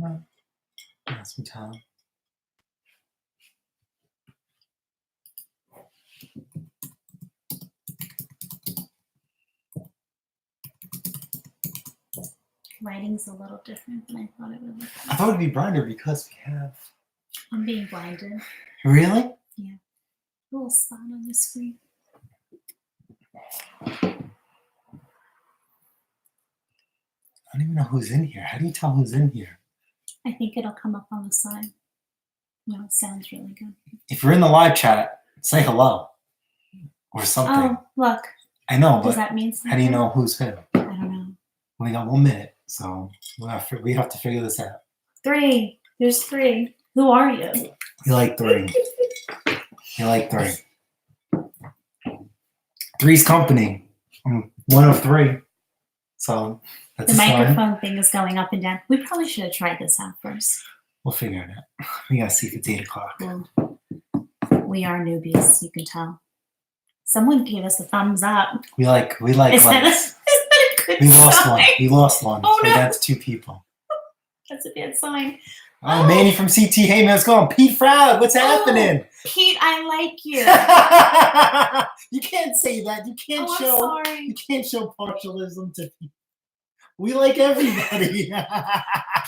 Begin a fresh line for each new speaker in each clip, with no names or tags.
Well, yeah, some time.
Lighting's a little different than I thought it would be.
I thought it'd be brighter because we have.
I'm being blinded.
Really?
Yeah. A little spot on the screen.
I don't even know who's in here. How do you tell who's in here?
I think it'll come up on the side. No, it sounds really good.
If you're in the live chat, say hello or something.
Oh, look.
I know,
Does
but
that mean something?
how do you know who's who?
I don't know.
We got 1 minute, so we have to figure this out.
3. There's 3. Who are you?
You like 3. You like 3. 3's company. I'm 1 of 3. So that's
The
a sign.
microphone thing is going up and down. We probably should have tried this out first.
We'll figure it out. We gotta see if it's 8 o'clock.
Well, we are newbies, you can tell. Someone gave us a thumbs up.
We like
Is that, is
likes.
that a good
We lost
sign?
one. We lost one.
Oh,
So
no.
that's 2 people.
That's a bad sign.
Oh, Manny from CT. Hey, man, what's going on? Pete Froud, what's happening?
Pete, I like you.
You can't say that. You can't
Oh,
show.
I'm sorry.
You can't show partialism to people. We like everybody.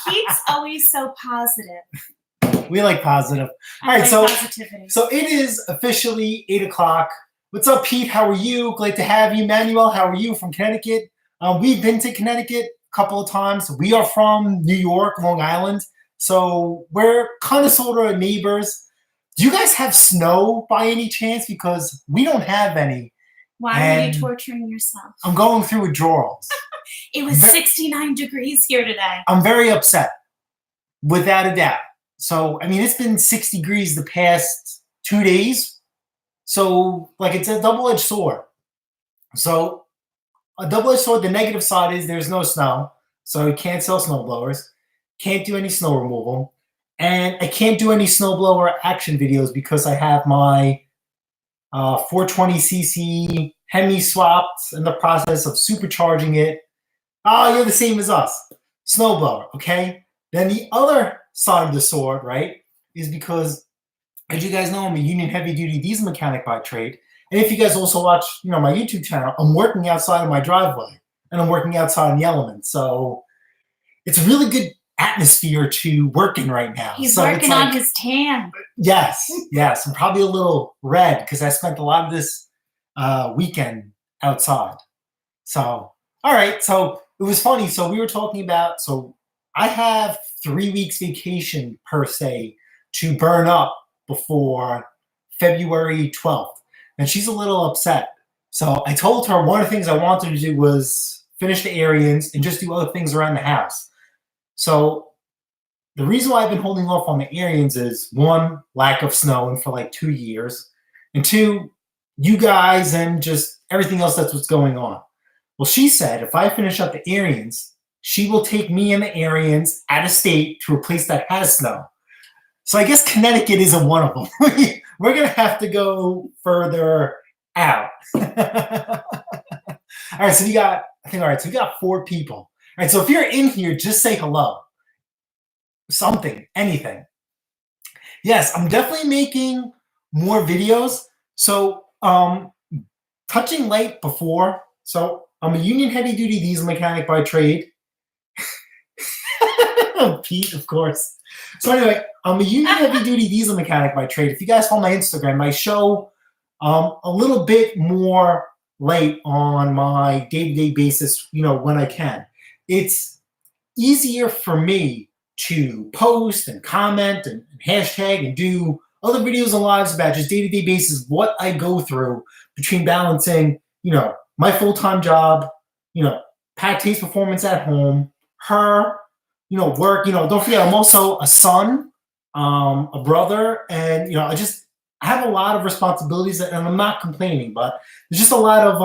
Pete's always so positive.
We like positive.
I
All right,
like
so
positivity.
So it is officially 8 o'clock. What's up, Pete? How are you? Glad to have you. Manuel, how are you from Connecticut? We've been to Connecticut a couple of times. We are from New York, Long Island. So we're kind of sort of neighbors. Do you guys have snow by any chance? Because we don't have any.
Why are you torturing yourself?
I'm going through withdrawals.
It was 69 degrees here today.
I'm very upset, without a doubt. So, I mean, it's been 6 degrees the past 2 days. So, like, it's a double-edged sword. So, a double-edged sword, the negative side is there's no snow. So, you can't sell snowblowers. Can't do any snow removal. And I can't do any snowblower action videos because I have my 420cc Hemi swapped in the process of supercharging it. Oh, you're the same as us. Snowblower, okay? Then the other side of the sword, right, is because, as you guys know, I'm a union heavy-duty diesel mechanic by trade. And if you guys also watch, my YouTube channel, I'm working outside of my driveway, and I'm working outside in the elements. So it's a really good atmosphere to work in right now.
He's
so
working on his tan.
Yes. I'm probably a little red because I spent a lot of this weekend outside. So, all right. So it was funny. So we were talking about, so I have 3 weeks vacation per se to burn up before February 12th. And she's a little upset. So I told her one of the things I wanted to do was finish the Arians and just do other things around the house. So the reason why I've been holding off on the Arians is 1, lack of snow and for like 2 years. And 2, you guys and just everything else that's what's going on. Well, she said if I finish up the Arians, she will take me and the Arians out of state to a place that has snow. So I guess Connecticut isn't one of them. We're going to have to go further out. All right, so we got 4 people. All right, so if you're in here, just say hello. Something, anything. Yes, I'm definitely making more videos. So touching light before. So I'm a union heavy-duty diesel mechanic by trade. Pete, of course. So anyway, I'm a union heavy-duty diesel mechanic by trade. If you guys follow my Instagram, I show a little bit more light on my day-to-day basis, when I can. It's easier for me to post and comment and hashtag and do other videos and lives about just day-to-day basis, what I go through between balancing, my full-time job, Pattay's performance at home, her, work, don't forget, I'm also a son, a brother, and, I have a lot of responsibilities and I'm not complaining, but there's just a lot of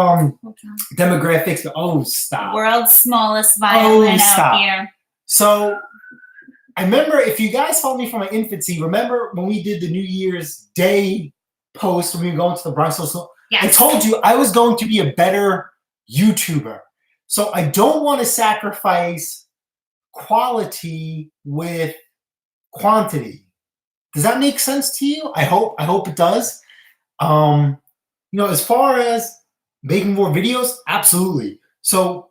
demographics. Oh, stop.
World's smallest violin out here. So
I remember, if you guys follow me from my infancy, remember when we did the New Year's Day post when we were going to the Bronx? Yes. I told you I was going to be a better YouTuber. So I don't want to sacrifice quality with quantity. Does that make sense to you? I hope it does. As far as making more videos, absolutely. So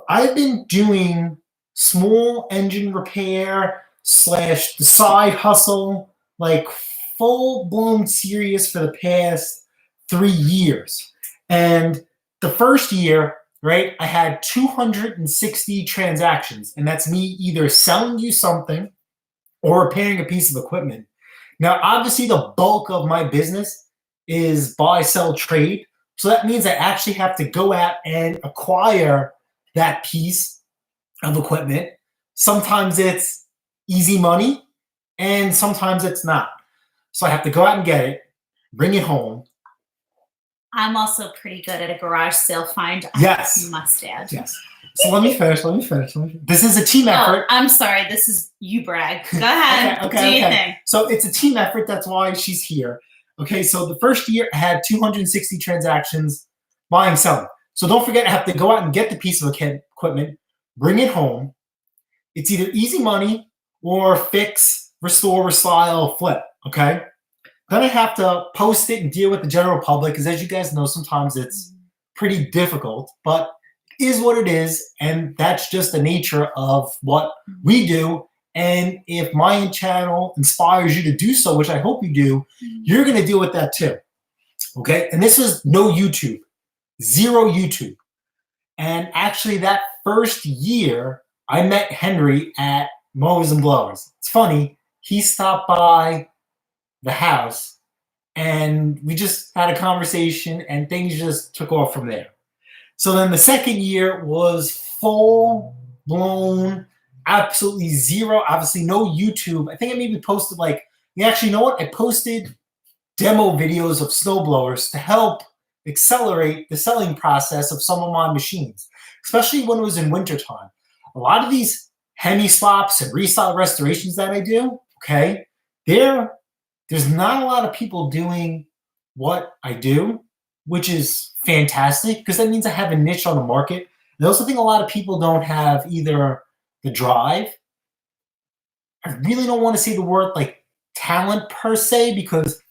I've been doing small engine repair / the side hustle, like full blown serious for the past 3 years. And the first year, right, I had 260 transactions, and that's me either selling you something or repairing a piece of equipment. Now, obviously, the bulk of my business is buy, sell, trade. So that means I actually have to go out and acquire that piece of equipment. Sometimes it's easy money, and sometimes it's not. So I have to go out and get it, bring it home.
I'm also pretty good at a garage sale find.
Yes.
I must add.
Yes. So let me finish. This is a team effort.
I'm sorry. This is you brag. Go ahead. Do your thing.
So it's a team effort. That's why she's here. Okay. So the first year I had 260 transactions buying, selling. So don't forget, I have to go out and get the piece of equipment, bring it home. It's either easy money or fix, restore, restyle, flip. Okay. Then I have to post it and deal with the general public, because as you guys know, sometimes it's pretty difficult, but it is what it is. And that's just the nature of what we do. And if my channel inspires you to do so, which I hope you do, you're going to deal with that too. Okay. And this was no YouTube, zero YouTube. And actually that first year I met Henry at Mowers and Blowers. It's funny. He stopped by the house and we just had a conversation and things just took off from there. So then the second year was full blown, absolutely zero, obviously no YouTube. I think I maybe posted actually, you know what? I posted demo videos of snowblowers to help accelerate the selling process of some of my machines, especially when it was in wintertime. A lot of these Hemi swaps and restyle restorations that I do, okay, there's not a lot of people doing what I do, which is fantastic because that means I have a niche on the market. And I also think a lot of people don't have either the drive. I really don't want to say the word like talent per se, because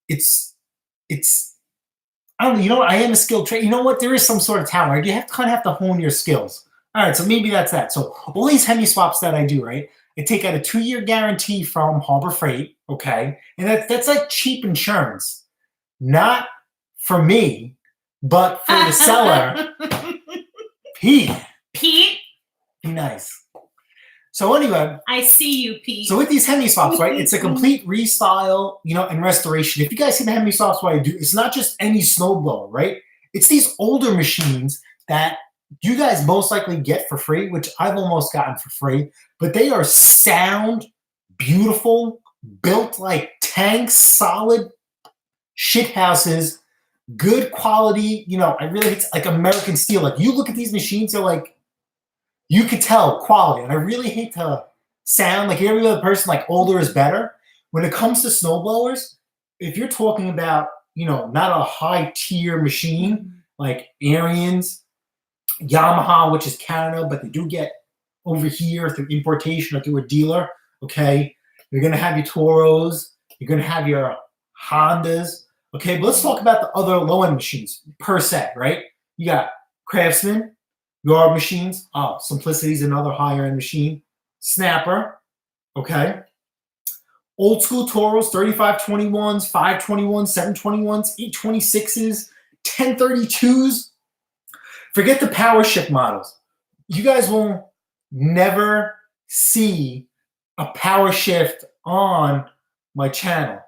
it's I don't know, you know what? I am a skilled trade. You know what? There is some sort of talent, right? You have to hone your skills. All right, so maybe that's that. So all these Hemi swaps that I do, right? I take out a 2-year guarantee from Harbor Freight, okay? And that's like cheap insurance. Not for me, but for the seller. Pete.
Pete?
Be nice. So anyway.
I see you, Pete.
So with these Hemi swaps, right, it's a complete restyle, and restoration. If you guys see the Hemi swaps, what I do, it's not just any snowblower, right? It's these older machines that you guys most likely get for free, which I've almost gotten for free, but they are sound, beautiful, built like tanks, solid shit houses, good quality. It's like American steel. Like you look at these machines, they're like, you could tell quality. And I really hate to sound like every other person, like older is better. When it comes to snowblowers, if you're talking about, not a high tier machine like Ariens, Yamaha, which is Canada, but they do get over here through importation or through a dealer, okay? You're going to have your Toros. You're going to have your Hondas, okay? But let's talk about the other low-end machines per se, right? You got Craftsman, yard machines. Oh, Simplicity is another higher-end machine. Snapper, okay? Old school Toros, 3521s, 521s, 721s, 826s, 1032s. Forget the power shift models. You guys will never see a power shift on my channel.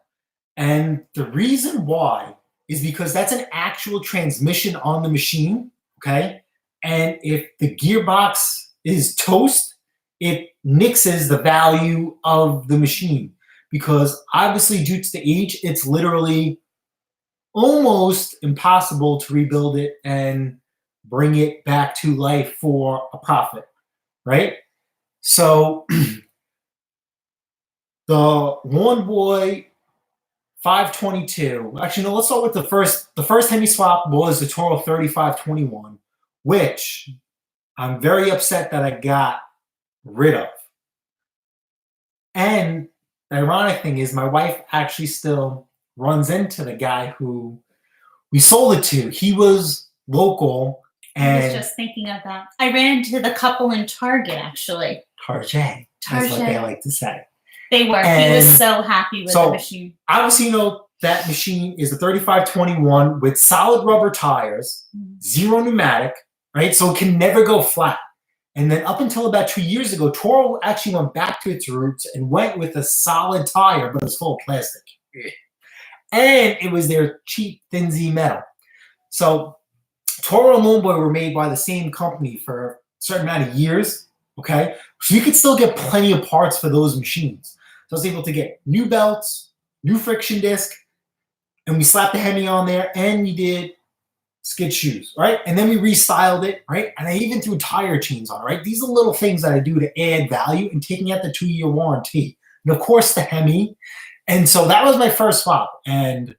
And the reason why is because that's an actual transmission on the machine, okay? And if the gearbox is toast, it nixes the value of the machine. Because obviously due to the age, it's literally almost impossible to rebuild it and bring it back to life for a profit, right? So the Lawn Boy 522. Actually, no, let's start with the first Hemi swap was the Toro 3521, which I'm very upset that I got rid of. And the ironic thing is my wife actually still runs into the guy who we sold it to. He was local. And
I was just thinking of that. I ran into the couple in Target, actually.
Target. That's what they like to say.
They were. He was so happy with the machine.
Obviously, you know, that machine is a 3521 with solid rubber tires, zero pneumatic, right? So it can never go flat. And then up until about 2 years ago, Toro actually went back to its roots and went with a solid tire, but it was full of plastic. And it was their cheap, thin Z metal. So Toro and Lone Boy were made by the same company for a certain amount of years, okay? So you could still get plenty of parts for those machines. So I was able to get new belts, new friction disc, and we slapped the Hemi on there, and we did skid shoes, right? And then we restyled it, right? And I even threw tire chains on, right? These are little things that I do to add value and taking out the 2-year warranty. And of course, the Hemi. And so that was my first swap. And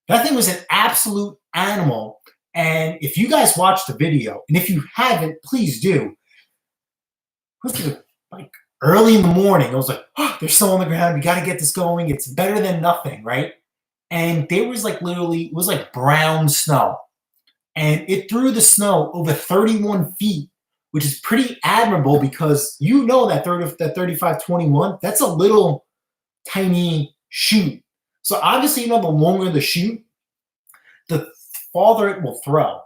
that thing was an absolute animal. And if you guys watched the video, and if you haven't, please do. It was like early in the morning. I was like, oh, they're still on the ground. We got to get this going. It's better than nothing, right? And there was like literally, it was like brown snow. And it threw the snow over 31 feet, which is pretty admirable because you know that 3521, that's a little tiny chute. So obviously, you know, the longer the chute, the farther it will throw.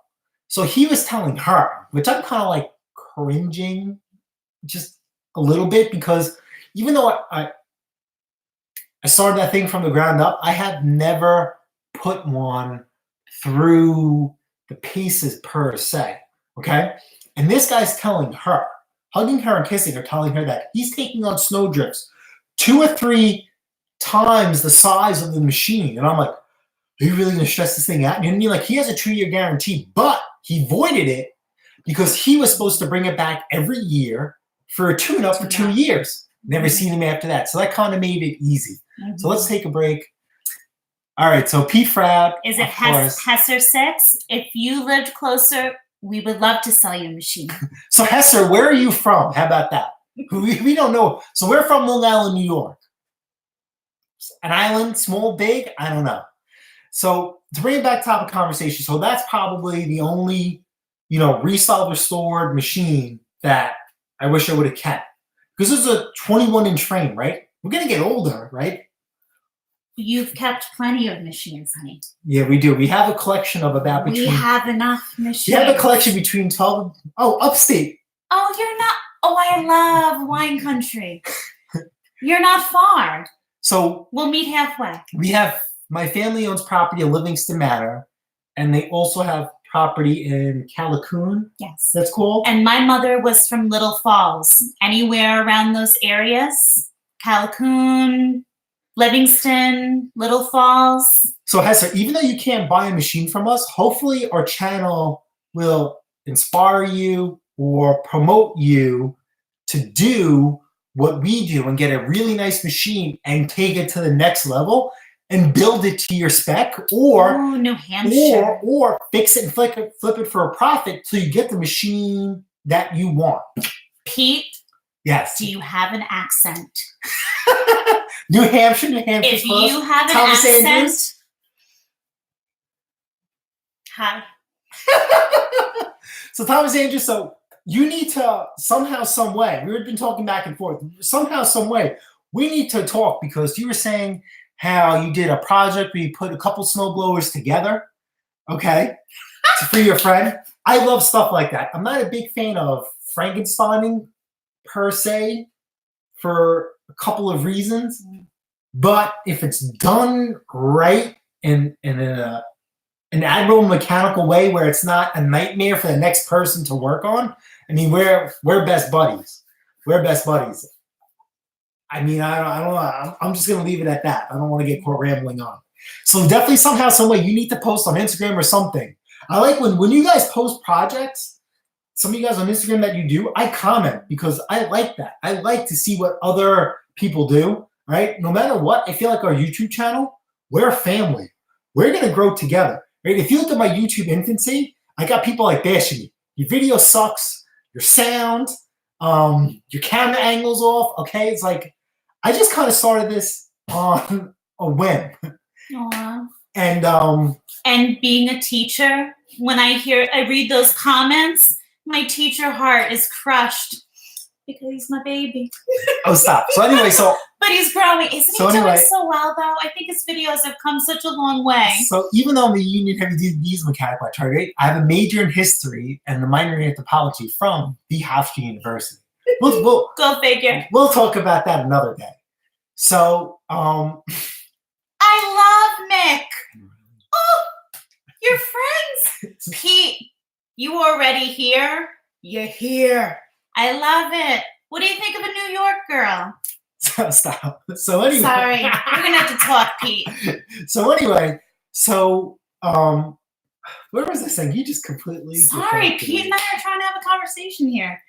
So he was telling her, which I'm kind of like cringing just a little bit because even though I started that thing from the ground up, I have never put one through the paces per se, okay? And this guy's telling her, hugging her and kissing her, telling her that he's taking on snow drifts 2 or 3 times the size of the machine. And I'm like, are you really going to stress this thing out? And I mean, like, he has a 2-year guarantee, but he voided it because he was supposed to bring it back every year for a tune-up for 2 years. Never seen him after that. So that kind of made it easy. So let's take a break. All right, so Pete Froud.
Is it Hesser 6? If you lived closer, we would love to sell you a machine.
So Hesser, where are you from? How about that? We don't know. So we're from Long Island, New York. An island, small, big? I don't know. So to bring it back to topic conversation, so that's probably the only, you know, resolved, restored machine that I wish I would have kept. Because this is a 21-inch frame, right? We're going to get older, right?
You've kept plenty of machines, honey.
Yeah, we do. We have a collection of about between...
We have enough machines.
We have a collection between 12... Oh, upstate.
Oh, you're not... Oh, I love wine country. You're not far.
So...
We'll meet halfway.
We have... My family owns property in Livingston Manor, and they also have property in Callicoon.
Yes.
That's cool.
And my mother was from Little Falls. Anywhere around those areas, Callicoon, Livingston, Little Falls.
So Hesser, even though you can't buy a machine from us, hopefully our channel will inspire you or promote you to do what we do and get a really nice machine and take it to the next level and build it to your spec, or
New Hampshire,
or fix it and flip it for a profit so you get the machine that you want.
Pete,
yes.
Do you have an accent?
New Hampshire.
If
close.
You have an
Thomas
accent,
Andrews.
Hi.
So Thomas Andrews, so you need to somehow, some way. We've been talking back and forth. Somehow, some way, we need to talk because you were saying how you did a project where you put a couple snowblowers together, okay, for your friend. I love stuff like that. I'm not a big fan of Frankensteining per se for a couple of reasons, but if it's done right and in an admirable mechanical way where it's not a nightmare for the next person to work on, I mean, we're best buddies. We're best buddies. I mean, I don't know. I'm just going to leave it at that. I don't want to get caught rambling on. So definitely somehow, some way, you need to post on Instagram or something. I like when you guys post projects, some of you guys on Instagram that you do, I comment because I like that. I like to see what other people do, right? No matter what, I feel like our YouTube channel, we're a family. We're going to grow together, right? If you look at my YouTube infancy, I got people like bashing me. Your video sucks. Your sound, Your camera angle's off. Okay, it's like I just kind of started this on a whim.
Aww.
And
being a teacher, when I read those comments, my teacher heart is crushed because he's my baby.
Oh, stop. So anyway,
but he's growing. Isn't he doing so well, though? I think his videos have come such a long way.
So even though I'm a union heavy duty mechanic by trade, I have a major in history and a minor in anthropology from the Hofstra University. We'll
go figure.
We'll talk about that another day. So,
I love Mick. Oh, you're friends. Pete, you already here? You're here. I love it. What do you think of a New York girl?
Stop. So anyway.
Sorry. We're going to have to talk, Pete.
So anyway, where was this thing? You just completely...
Sorry, Pete and I are trying to have a conversation here.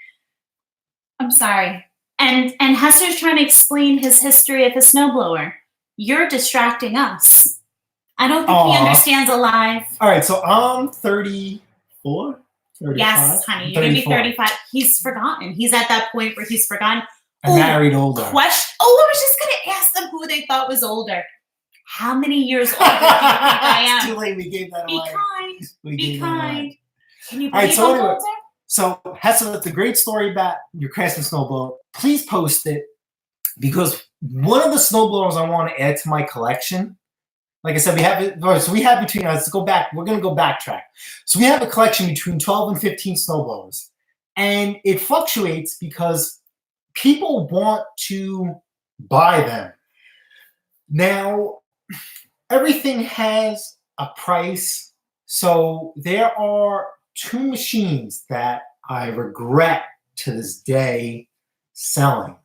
I'm sorry. And Hesser's trying to explain his history of his snowblower. You're distracting us. I don't think he understands alive.
All right, so I'm 34, 35.
Yes, honey, you're going to be 35. He's forgotten. He's at that point where he's forgotten.
I married older.
I was just going to ask them who they thought was older. How many years older do you think I am?
It's too late. We gave that away.
Be kind. Can you believe
All right, so
I'm older?
So, Hesser, that's a great story about your Craftsman snowblower. Please post it because one of the snowblowers I want to add to my collection, like I said, we have it. So we have between, let's go back. We're going to go backtrack. So we have a collection between 12 and 15 snowblowers. And it fluctuates because people want to buy them. Now, everything has a price. So there are 2 machines that I regret to this day selling.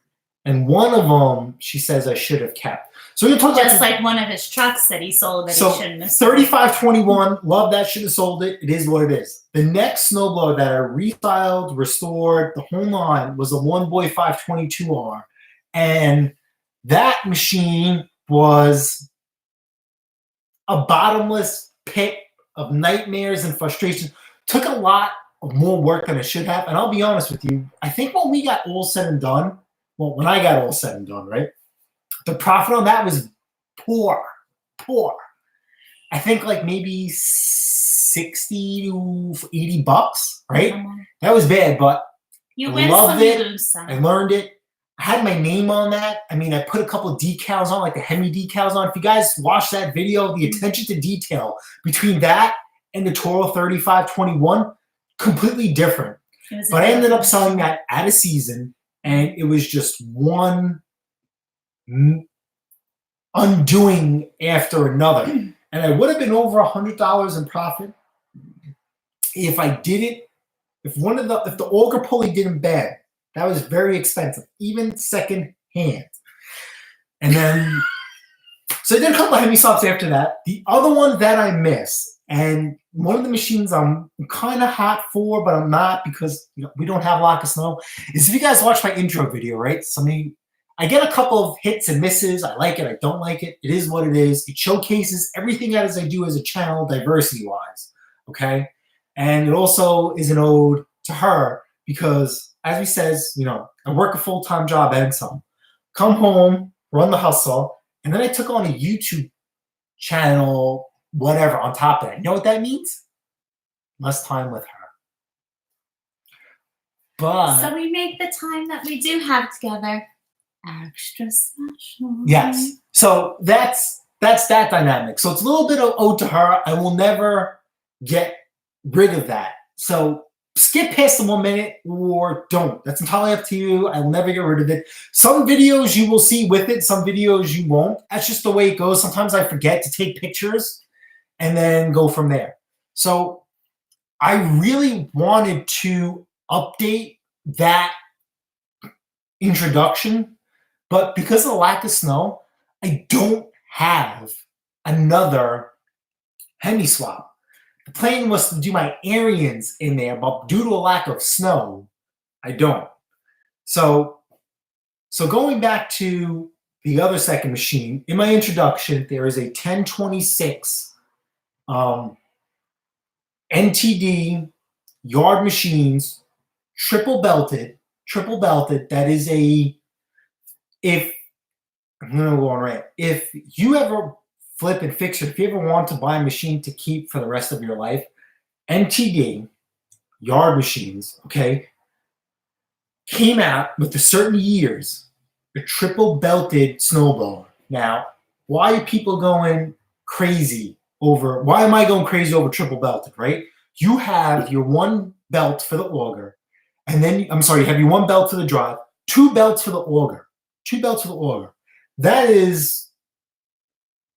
And one of them, she says I should have kept. So we're talking
just like one of his trucks that he sold that he shouldn't have
sold. 3521, love that, should have sold it. It is what it is. The next snowblower that I restyled, restored, the whole nine was a One Boy 522R. And that machine was a bottomless pit of nightmares and frustration. Took a lot of more work than it should have. And I'll be honest with you, I think when we got all said and done, well, when I got all said and done, right, the profit on that was poor. I think like maybe 60 to 80 bucks, right? That was bad, but
you
I loved it. I learned it. I had my name on that. I mean, I put a couple of decals on, like the Hemi decals on. If you guys watch that video, the attention to detail between that and the Toro 3521, completely different. But I ended up selling that at a season, and it was just one undoing after another. And I would have been over $100 in profit if I didn't, if the auger pulley didn't bend. That was very expensive, even second hand. And then, so I did a couple of Hemi swaps after that. The other one that I miss, and one of the machines I'm kind of hot for, but I'm not because we don't have a lot of snow, is if you guys watch my intro video, right? I get a couple of hits and misses. I like it. I don't like it. It is what it is. It showcases everything as I do as a channel, diversity-wise, okay? And it also is an ode to her because, as he says, I work a full-time job and some. Come home, run the hustle, and then I took on a YouTube channel, whatever, on top of that. You know what that means? Less time with her. But
so we make the time that we do have together extra special.
Yes. So that's that dynamic. So it's a little bit of ode to her. I will never get rid of that. So skip past the 1 minute or don't. That's entirely up to you. I will never get rid of it. Some videos you will see with it. Some videos you won't. That's just the way it goes. Sometimes I forget to take pictures and then go from there. So I really wanted to update that introduction, but because of the lack of snow, I don't have another Hemi swap. The plan was to do my Arians in there, but due to a lack of snow, I don't. So going back to the other second machine, in my introduction, there is a 1026 NTD yard machines, triple belted, triple belted. That is if I'm gonna go on right. If you ever flip and fix it, if you ever want to buy a machine to keep for the rest of your life, MTD, Yard Machines, okay, came out with a certain years, a triple belted snowblower. Now, why are people going crazy over, why am I going crazy over triple belted, right? You have your one belt for the auger, and then, I'm sorry, you have your one belt for the drive, two belts for the auger, That is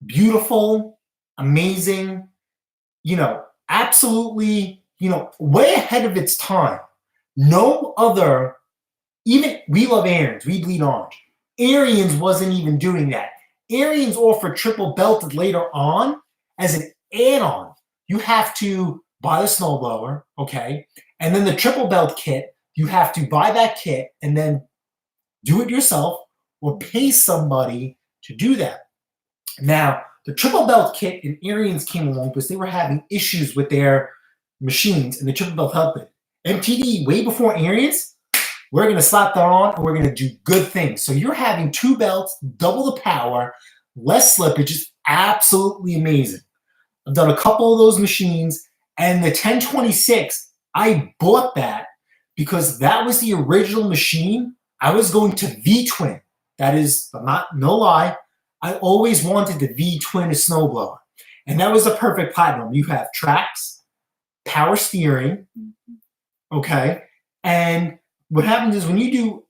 beautiful, amazing, absolutely, way ahead of its time. No other, even we love Ariens, we bleed orange. Ariens wasn't even doing that. Ariens offered triple belted later on as an add-on. You have to buy the snowblower, okay? And then the triple belt kit, you have to buy that kit and then do it yourself or pay somebody to do that. Now, the triple belt kit and Ariens came along because they were having issues with their machines, and the triple belt helped it. MTD, way before Ariens, we're going to slap that on and we're going to do good things. So you're having two belts, double the power, less slippage, is absolutely amazing. I've done a couple of those machines, and the 1026, I bought that because that was the original machine. I was going to V-twin. That is, no lie, I always wanted the V-twin a snowblower. And that was the perfect platinum. You have tracks, power steering, okay? And what happens is when you do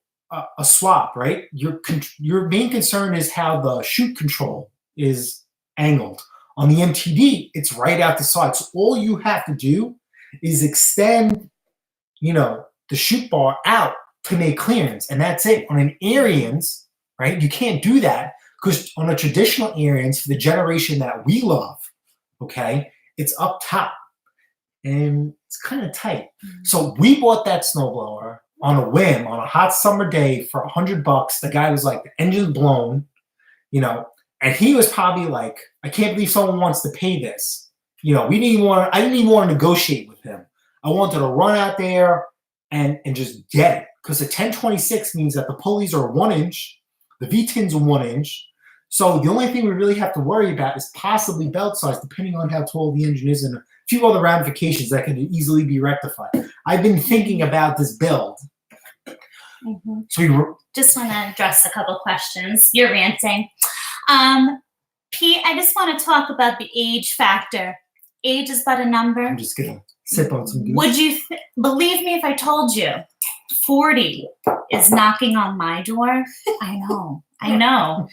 a swap, right, your main concern is how the chute control is angled. On the MTD, it's right out the side. So all you have to do is extend, the chute bar out to make clearance, and that's it. On an Ariens, right, you can't do that because on a traditional Ariens, for the generation that we love, okay, it's up top and it's kind of tight. So we bought that snowblower on a whim on a hot summer day for $100. The guy was like, the engine's blown, and he was probably like, I can't believe someone wants to pay this. I didn't even want to negotiate with him. I wanted to run out there and just get it, because the 1026 means that the pulleys are 1 inch, the V-tins are 1 inch. So the only thing we really have to worry about is possibly belt size, depending on how tall the engine is, and a few other ramifications that can easily be rectified. I've been thinking about this build. So
just want to address a couple questions. You're ranting. Pete, I just want to talk about the age factor. Age is but a number.
I'm just going to sip on some goose.
Would you believe me if I told you 40 is knocking on my door? I know.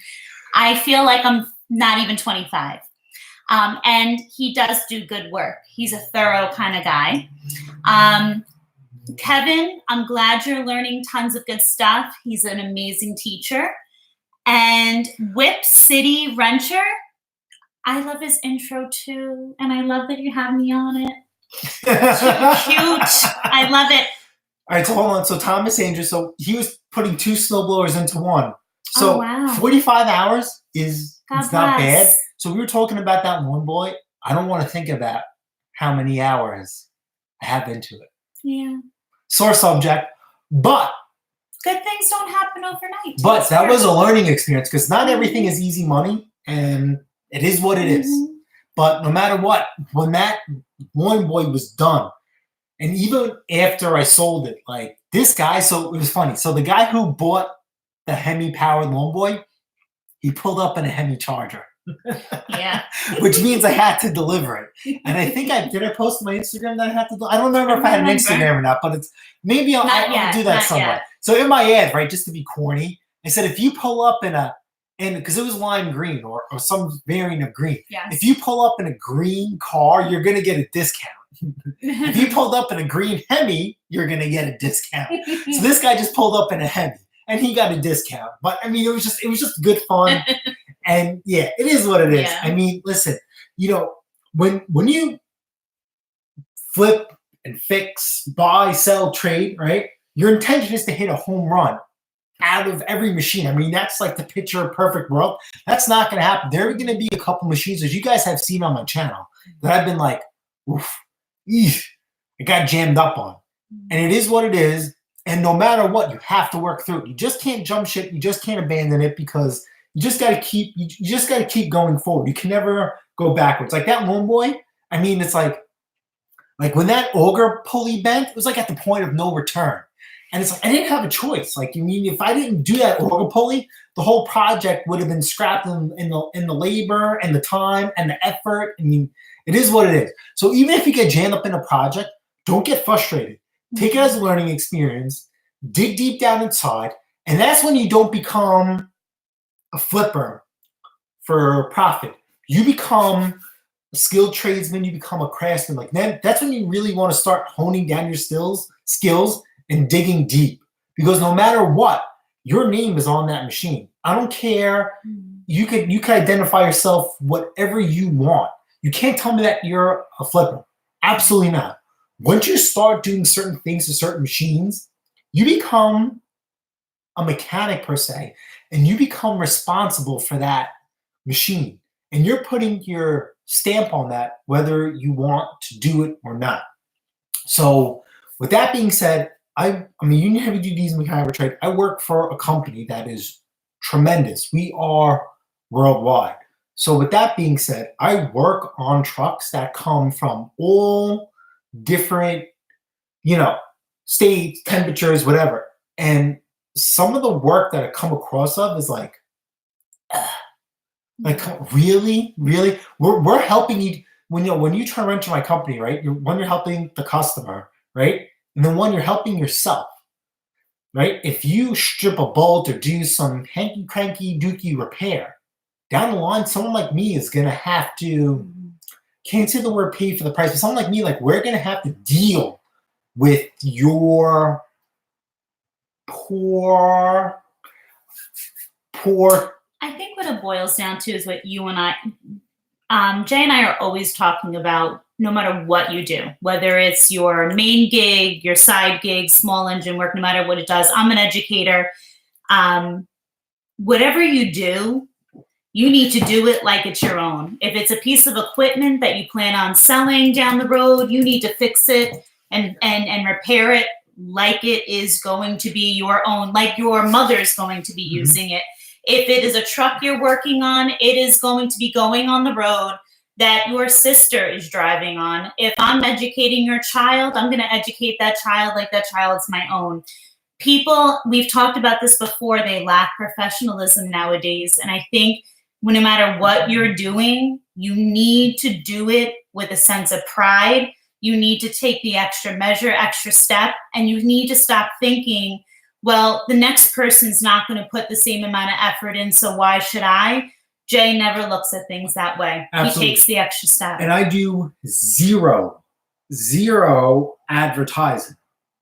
I feel like I'm not even 25. And he does do good work. He's a thorough kind of guy. Kevin, I'm glad you're learning tons of good stuff. He's an amazing teacher. And Whip City Wrencher, I love his intro too. And I love that you have me on it. Cute. I love it.
All right, so hold on. So Thomas Andrews, so he was putting two snowblowers into one. So 45 hours is not bad. So we were talking about that one boy. I don't want to think about how many hours I have into it.
Yeah.
Sore subject, but
good things don't happen overnight.
But that was a learning experience, because not everything is easy money, and it is what it is. But no matter what, when that one boy was done, and even after I sold it, like this guy, so it was funny. So the guy who bought the Hemi-powered Lone Boy, he pulled up in a Hemi Charger.
Yeah.
Which means I had to deliver it. And I think I post on my Instagram that I had to I don't remember if I had an Instagram or not, but it's maybe I'll do that somewhere. Yet. So in my ad, right, just to be corny, I said if you pull up because it was lime green or some variant of green.
Yes.
If you pull up in a green car, you're gonna get a discount. If you pulled up in a green Hemi, you're gonna get a discount. So this guy just pulled up in a Hemi and he got a discount. But I mean, it was just good fun. And yeah, it is what it is. Yeah. I mean, listen, when you flip and fix, buy, sell, trade, right? Your intention is to hit a home run out of every machine. I mean, that's like the picture perfect world. That's not going to happen. There are going to be a couple machines, as you guys have seen on my channel, that I've been like, oof, I got jammed up on. And it is what it is. And no matter what, you have to work through it. You just can't jump ship. You just can't abandon it because you just got to keep going forward. You can never go backwards. Like that one boy, I mean, it's like when that auger pulley bent, it was like at the point of no return. And it's like, I didn't have a choice. Like, you mean, if I didn't do that auger pulley, the whole project would have been scrapped in the labor and the time and the effort. I mean, it is what it is. So even if you get jammed up in a project, don't get frustrated. Take it as a learning experience, dig deep down inside, and that's when you don't become a flipper for profit. You become a skilled tradesman, you become a craftsman. Like then that's when you really want to start honing down your skills and digging deep. Because no matter what, your name is on that machine. I don't care. You could identify yourself whatever you want. You can't tell me that you're a flipper. Absolutely not. Once you start doing certain things to certain machines, you become a mechanic per se, and you become responsible for that machine. And you're putting your stamp on that, whether you want to do it or not. So with that being said, I'm a union heavy duty diesel mechanic trade. I work for a company that is tremendous. We are worldwide. So with that being said, I work on trucks that come from all different, states, temperatures, whatever. And some of the work that I come across of is like really, we're helping you when you turn around to my company, right? You're helping the customer, right? And then one, you're helping yourself, right? If you strip a bolt or do some hanky cranky dookie repair, down the line, someone like me is gonna have to, can't say the word pay for the price, but someone like me, like we're gonna have to deal with your poor.
I think what it boils down to is what you and I, Jay and I are always talking about, no matter what you do, whether it's your main gig, your side gig, small engine work, no matter what it does. I'm an educator. Whatever you do, you need to do it like it's your own. If it's a piece of equipment that you plan on selling down the road, you need to fix it and repair it like it is going to be your own, like your mother's going to be using it. If it is a truck you're working on, it is going to be going on the road that your sister is driving on. If I'm educating your child, I'm going to educate that child like that child's my own. People, we've talked about this before, they lack professionalism nowadays. And I think no matter what you're doing, you need to do it with a sense of pride. You need to take the extra measure, extra step, and you need to stop thinking, well, the next person's not going to put the same amount of effort in, so why should I? Jay never looks at things that way. Absolutely. He takes the extra step.
And I do zero advertising,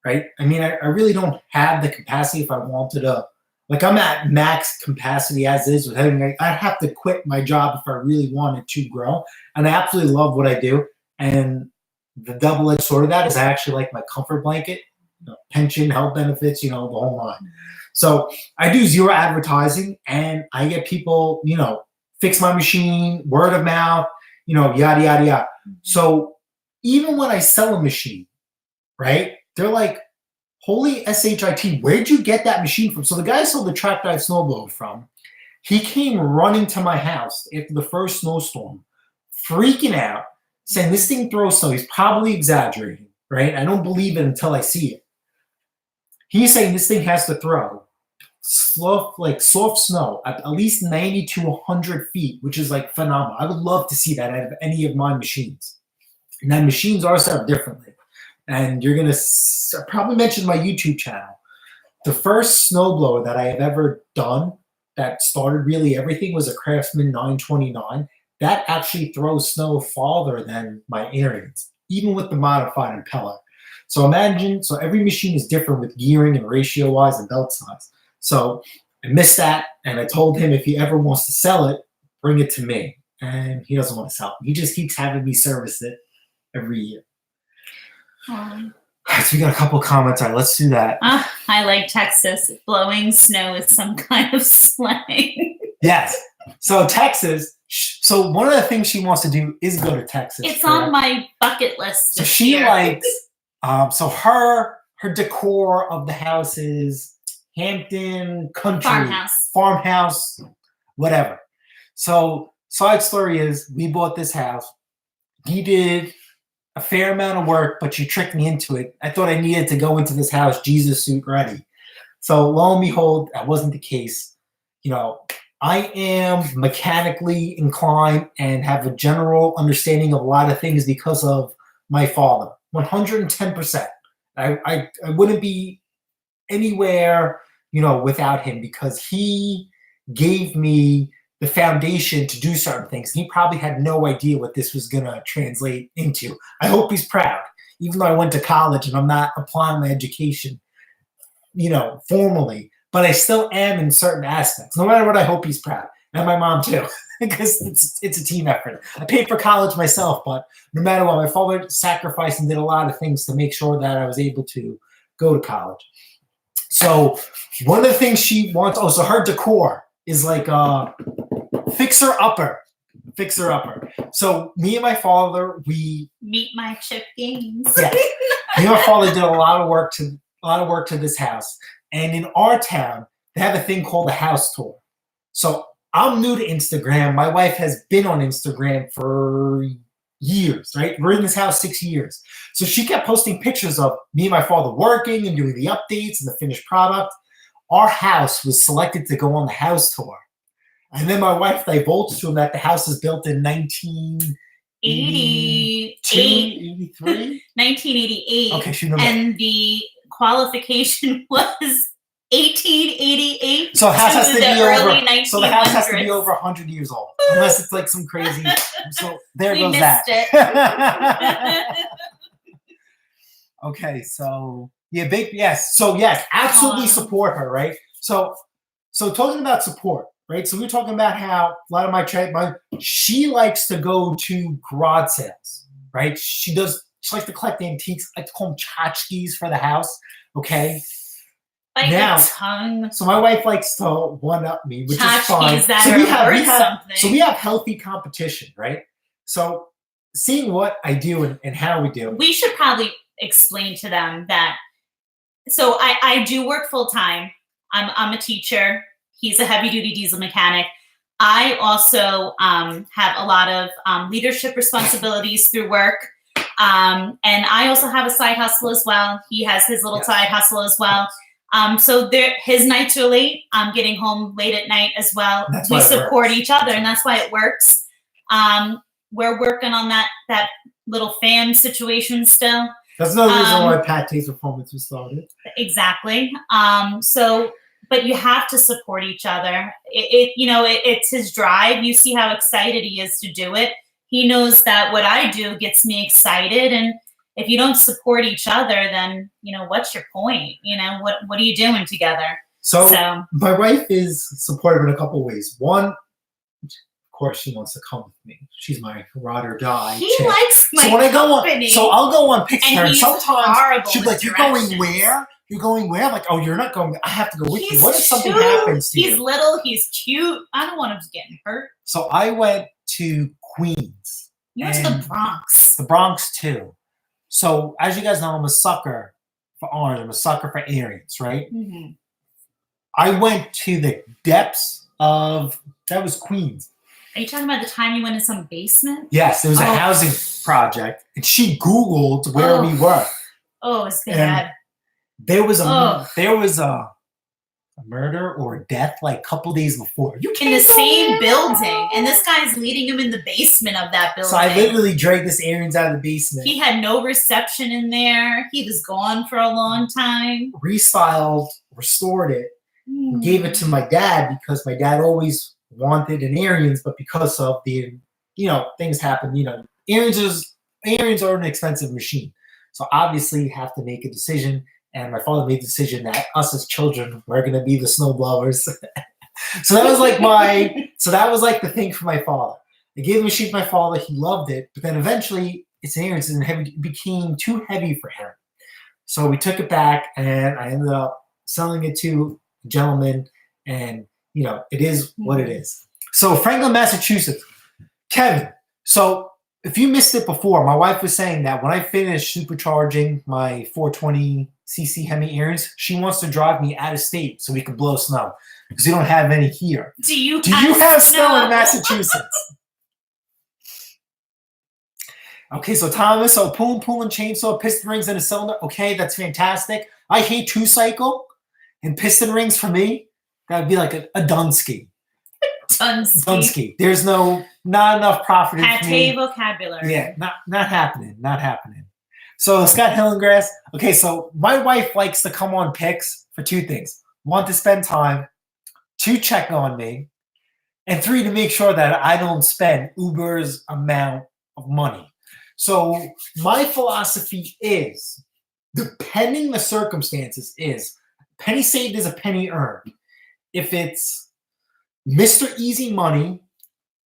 right? I mean, I really don't have the capacity if I wanted to. Like I'm at max capacity as is with everything. I'd have to quit my job if I really wanted to grow. And I absolutely love what I do. And the double-edged sword of that is I actually like my comfort blanket, pension, health benefits, the whole line. So I do zero advertising and I get people, fix my machine, word of mouth, yada, yada, yada. So even when I sell a machine, right, they're like, holy SHIT, where'd you get that machine from? So the guy I sold the track dive snowblower from, he came running to my house after the first snowstorm, freaking out, saying this thing throws snow. He's probably exaggerating, right? I don't believe it until I see it. He's saying this thing has to throw soft snow at least 90 to 100 feet, which is like phenomenal. I would love to see that out of any of my machines. And then machines are set up differently. And you're going to probably mention my YouTube channel. The first snowblower that I have ever done that started really everything was a Craftsman 929. That actually throws snow farther than my Arians, even with the modified impeller. So imagine, every machine is different with gearing and ratio-wise and belt size. So I missed that, and I told him if he ever wants to sell it, bring it to me. And he doesn't want to sell it. He just keeps having me service it every year. So we got a couple of comments. All right, let's do that.
I like Texas. Blowing snow is some kind of slang.
Yes. So Texas. So one of the things she wants to do is go to Texas.
It's on my bucket list.
So she likes. So her her decor of the house is Hampton country farmhouse, whatever. So side story is we bought this house. He did a fair amount of work, but she tricked me into it. I thought I needed to go into this house Jesus suit ready. So lo and behold, that wasn't the case. I am mechanically inclined and have a general understanding of a lot of things because of my father. 110%. I wouldn't be anywhere, without him, because he gave me the foundation to do certain things. He probably had no idea what this was going to translate into. I hope he's proud, even though I went to college and I'm not applying my education, formally. But I still am in certain aspects. No matter what, I hope he's proud. And my mom too, because it's a team effort. I paid for college myself, but no matter what, my father sacrificed and did a lot of things to make sure that I was able to go to college. So one of the things she wants, so her decor is like fixer-upper. So me and my father, we
meet my chip games.
Yeah, me and my father did a lot of work to this house. And in our town, they have a thing called a house tour. So I'm new to Instagram. My wife has been on Instagram for years, right? We're in this house 6 years. So she kept posting pictures of me and my father working and doing the updates and the finished product. Our house was selected to go on the house tour. And then my wife divulged to him that the house is built in 1988. 1988. Okay, she knew that.
And the qualification was 1888.
So the house has to be over. So the house has to be over 100 years old, unless it's like some crazy. So there goes that. Okay, so yes. So yes, absolutely support her, right? So talking about support, right? So we're talking about how a lot of she likes to go to garage sales, right? She likes to collect antiques. I like to call them tchotchkes for the house. Okay.
Now,
so my wife likes to one-up me, which is fine. So we have healthy competition, right? So seeing what I do and how we do.
We should probably explain to them that. So I do work full-time. I'm a teacher. He's a heavy-duty diesel mechanic. I also have a lot of leadership responsibilities through work. And I also have a side hustle as well. He has his little side hustle as well. So his nights are late. I'm getting home late at night as well. We support each other, and that's why it works. We're working on that little fan situation still.
That's another reason why Pattay's performance was started.
Exactly. But you have to support each other. It's his drive. You see how excited he is to do it. He knows that what I do gets me excited, and if you don't support each other, then what's your point? What are you doing together?
So my wife is supportive in a couple of ways. One, of course, she wants to come with me. She's my ride or die.
He likes my company.
So I'll go on pictures. And sometimes she'll be like,
"You're going
where? You're going where?" I'm like, "Oh, you're not going. I have to go with you. What if something happens to you?"
He's little. He's cute. I don't want him getting hurt.
So I went to Queens.
You went to the Bronx.
The Bronx too. So as you guys know, I'm a sucker for orange. I'm a sucker for earrings, right?
Mm-hmm.
I went to the depths of that was Queens.
Are you talking about the time you went in some basement?
Yes, there was a housing project, and she Googled where we were.
Oh, it's bad.
There was a murder or a death like a couple days before.
In the same building, and this guy's leading him in the basement of that building.
So I literally dragged this earrings out of the basement.
He had no reception in there. He was gone for a long time.
Restyled, restored it, gave it to my dad because my dad always wanted an earrings, but because of the things happen. Earrings are an expensive machine, so obviously you have to make a decision. And my father made the decision that us as children were going to be the snowblowers. So that was like the thing for my father. I gave the machine to my father. He loved it. But then eventually it became too heavy for him. So we took it back, and I ended up selling it to a gentleman. And, it is what it is. So Franklin, Massachusetts. Kevin, so if you missed it before, my wife was saying that when I finished supercharging my 420 CC Hemi earrings. She wants to drive me out of state so we can blow snow because we don't have any here.
Do you
have snow in Massachusetts? Okay, so Thomas, so pull and chainsaw, piston rings and a cylinder. Okay, that's fantastic. I hate two-cycle and piston rings for me. That would be like a Dunsky. Dunsky. There's not enough profit in
Pattay vocabulary.
Yeah, not happening. Not happening. So Scott Hillengrass. Okay, so my wife likes to come on pics for two things. One, to spend time. Two, check on me. And three, to make sure that I don't spend Uber's amount of money. So my philosophy is, depending the circumstances, is penny saved is a penny earned. If it's Mr. Easy Money,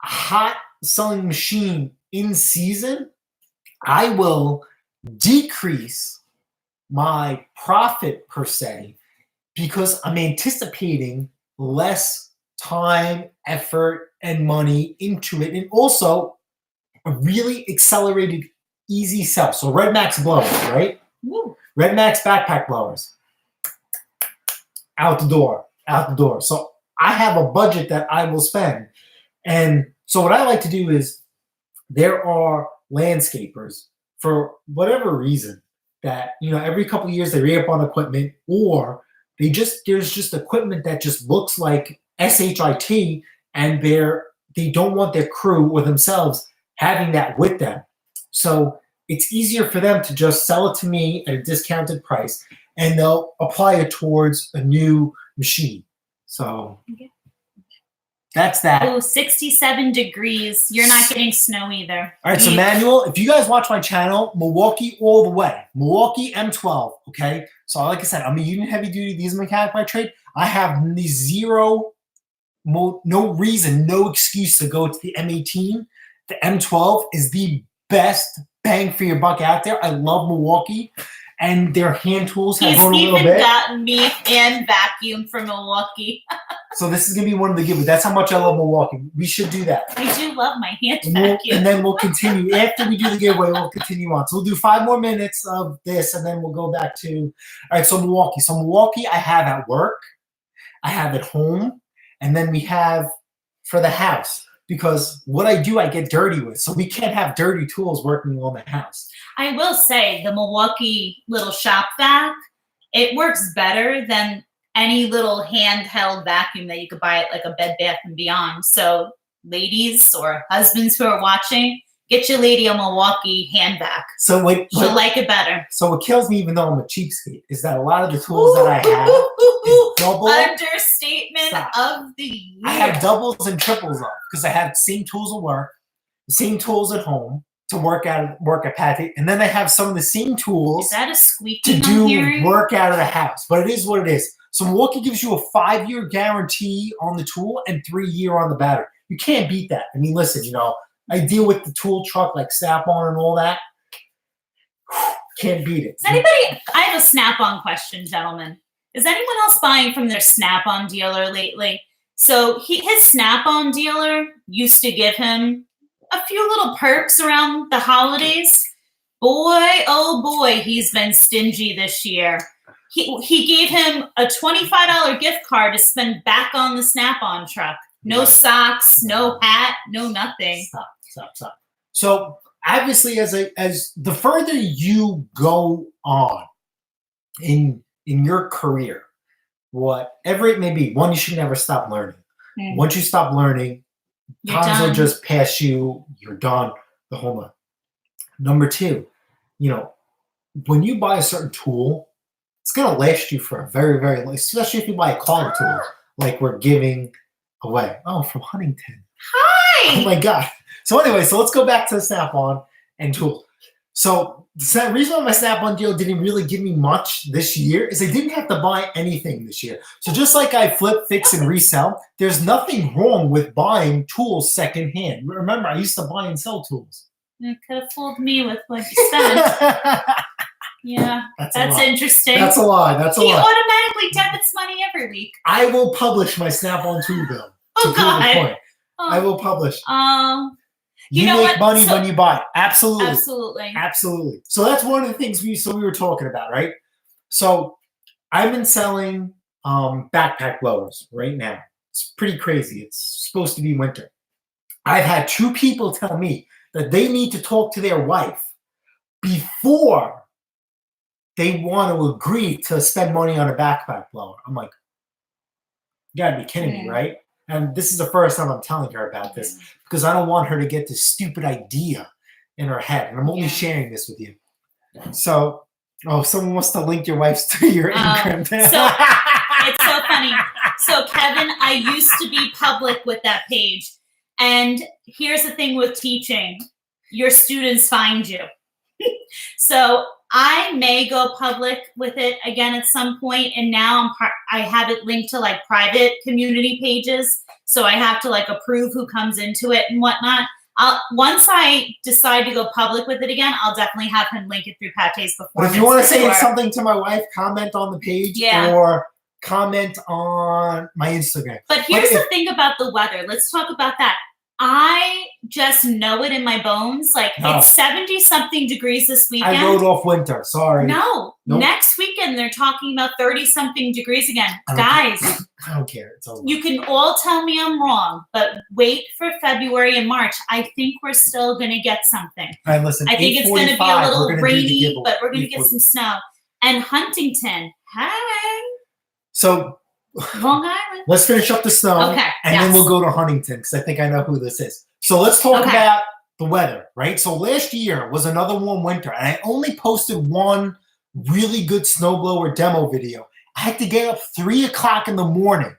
a hot selling machine in season, I will decrease my profit per se because I'm anticipating less time, effort, and money into it. And also a really accelerated, easy sell. So Red Max blowers, right?
Woo.
Red Max backpack blowers. Out the door. So I have a budget that I will spend. And so what I like to do is there are landscapers for whatever reason that, every couple of years they re-up on equipment, or there's just equipment that just looks like SHIT and they don't want their crew or themselves having that with them. So it's easier for them to just sell it to me at a discounted price and they'll apply it towards a new machine. So that's that.
Oh, 67 degrees. You're not getting snow either.
All right, so Manuel, if you guys watch my channel, Milwaukee all the way. Milwaukee M12, okay? So like I said, I'm a union heavy duty diesel mechanic by trade. I have no reason, no excuse to go to the M18. The M12 is the best bang for your buck out there. I love Milwaukee. And their hand tools have grown a little bit.
He's even gotten me and vacuum from Milwaukee.
So this is going to be one of the giveaways. That's how much I love Milwaukee. We should do that.
I do love my hand vacuum.
And then we'll continue. After we do the giveaway, we'll continue on. So we'll do 5 more minutes of this, and then we'll go back to, all right, so Milwaukee. So Milwaukee I have at work. I have at home. And then we have for the house. Because what I do, I get dirty with. So we can't have dirty tools working on the house.
I will say the Milwaukee little shop vac, it works better than any little handheld vacuum that you could buy at like a Bed Bath & Beyond. So ladies or husbands who are watching, get your lady a Milwaukee hand vac.
So
she'll like it better.
So what kills me, even though I'm a cheapskate, is that a lot of the tools that I have is double.
Understatement of the year.
I have doubles and triples on because I have the same tools at work, the same tools at home to work at Pattay, and then I have some of the same tools
is that a squeaking
to do work out of the house. But it is what it is. So Milwaukee gives you a 5-year guarantee on the tool and 3-year on the battery. You can't beat that. I mean, listen, I deal with the tool truck like Snap-on and all that. Can't beat it.
I have a Snap-on question, gentlemen. Is anyone else buying from their Snap-on dealer lately? So his Snap-on dealer used to give him a few little perks around the holidays. Boy, oh boy, he's been stingy this year. He gave him a $25 gift card to spend back on the Snap-on truck. No socks, no hat, no nothing.
Stop. So obviously, as the further you go on in your career, whatever it may be, one, you should never stop learning. Mm-hmm. Once you stop learning, times will just pass you. You're done. The whole night. Number 2, when you buy a certain tool, it's gonna last you for a very, very long, especially if you buy a quality tool like we're giving away. Oh, from Huntington.
Hi.
Oh my God. So anyway, so let's go back to the Snap-on and tools. So the reason why my Snap-on deal didn't really give me much this year is I didn't have to buy anything this year. So just like I flip, fix, and resell, there's nothing wrong with buying tools secondhand. Remember, I used to buy and sell tools.
You could have fooled me with what you spent. Yeah, that's interesting.
That's a lie.
He automatically debits money every week.
I will publish my Snap-on tool bill.
Oh, God.
I will publish.
You
make money when you buy it. Absolutely.
Absolutely.
So that's one of the things we were talking about, right? So I've been selling backpack blowers right now. It's pretty crazy. It's supposed to be winter. I've had 2 people tell me that they need to talk to their wife before they want to agree to spend money on a backpack blower. I'm like, you gotta be kidding me, right? And this is the first time I'm telling her about this because I don't want her to get this stupid idea in her head. And I'm only sharing this with you. So, someone wants to link your wife's to your Instagram.
So it's so funny. So Kevin, I used to be public with that page. And here's the thing with teaching. Your students find you. So I may go public with it again at some point, and now I have it linked to like private community pages, so I have to like approve who comes into it and whatnot. Once I decide to go public with it again, I'll definitely have him link it through Pattay's performance.
But if you want to say something to my wife, comment on the page or comment on my Instagram.
But here's the thing about the weather. Let's talk about that. I just know it in my bones. Like, it's 70-something degrees this weekend.
I wrote off winter. Sorry.
No. Nope. Next weekend, they're talking about 30-something degrees again. Guys.
I don't care. It's over.
You can all tell me I'm wrong, but wait for February and March. I think we're still going to get something.
All right, listen.
I think it's going to be a little rainy, but we're going to get some snow. And Huntington. Hey.
So...
Long Island.
Let's finish up the snow, and then we'll go to Huntington because I think I know who this is. So let's talk about the weather, right? So last year was another warm winter, and I only posted one really good snowblower demo video. I had to get up 3 o'clock in the morning.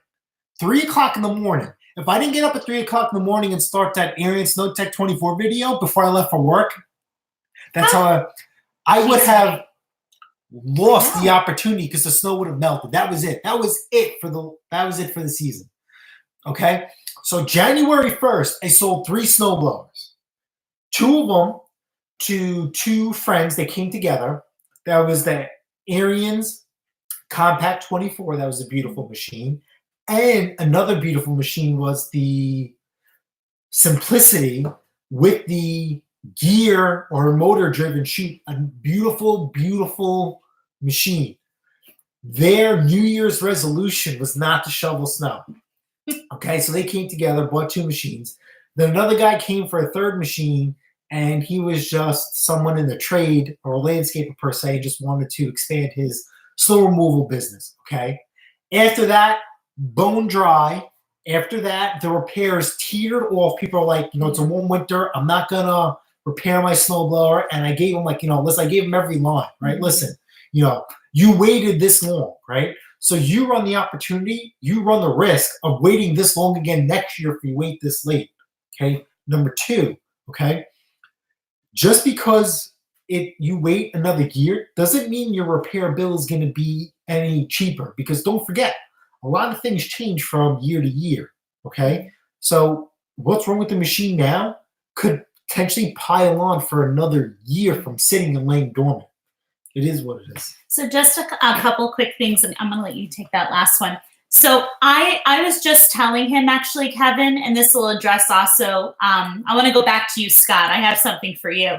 3 o'clock in the morning. If I didn't get up at 3 o'clock in the morning and start that Arian Snow Tech 24 video before I left for work, that's how I would have lost the opportunity because the snow would have melted. That was it. That was it for the season. Okay? So January 1st, I sold 3 snowblowers. 2 of them to 2 friends that came together. That was the Arian's Compact 24. That was a beautiful machine. And another beautiful machine was the Simplicity with the gear or motor-driven chute. A beautiful, beautiful machine. Their New Year's resolution was not to shovel snow. Okay, so they came together, bought 2 machines. Then another guy came for a 3rd machine, and he was just someone in the trade or a landscaper per se, just wanted to expand his snow removal business. Okay, after that, bone dry. After that, the repairs teetered off. People are like, it's a warm winter. I'm not gonna repair my snowblower, and I gave them I gave them every line, right? Listen. You waited this long, right? So you run the opportunity, you run the risk of waiting this long again next year if you wait this late, okay? Number 2, okay? Just because you wait another year doesn't mean your repair bill is going to be any cheaper because don't forget, a lot of things change from year to year, okay? So what's wrong with the machine now could potentially pile on for another year from sitting and laying dormant. It is what it is.
So just a couple quick things, and I'm going to let you take that last one. So I was just telling him, actually, Kevin, and this will address also, I want to go back to you, Scott. I have something for you.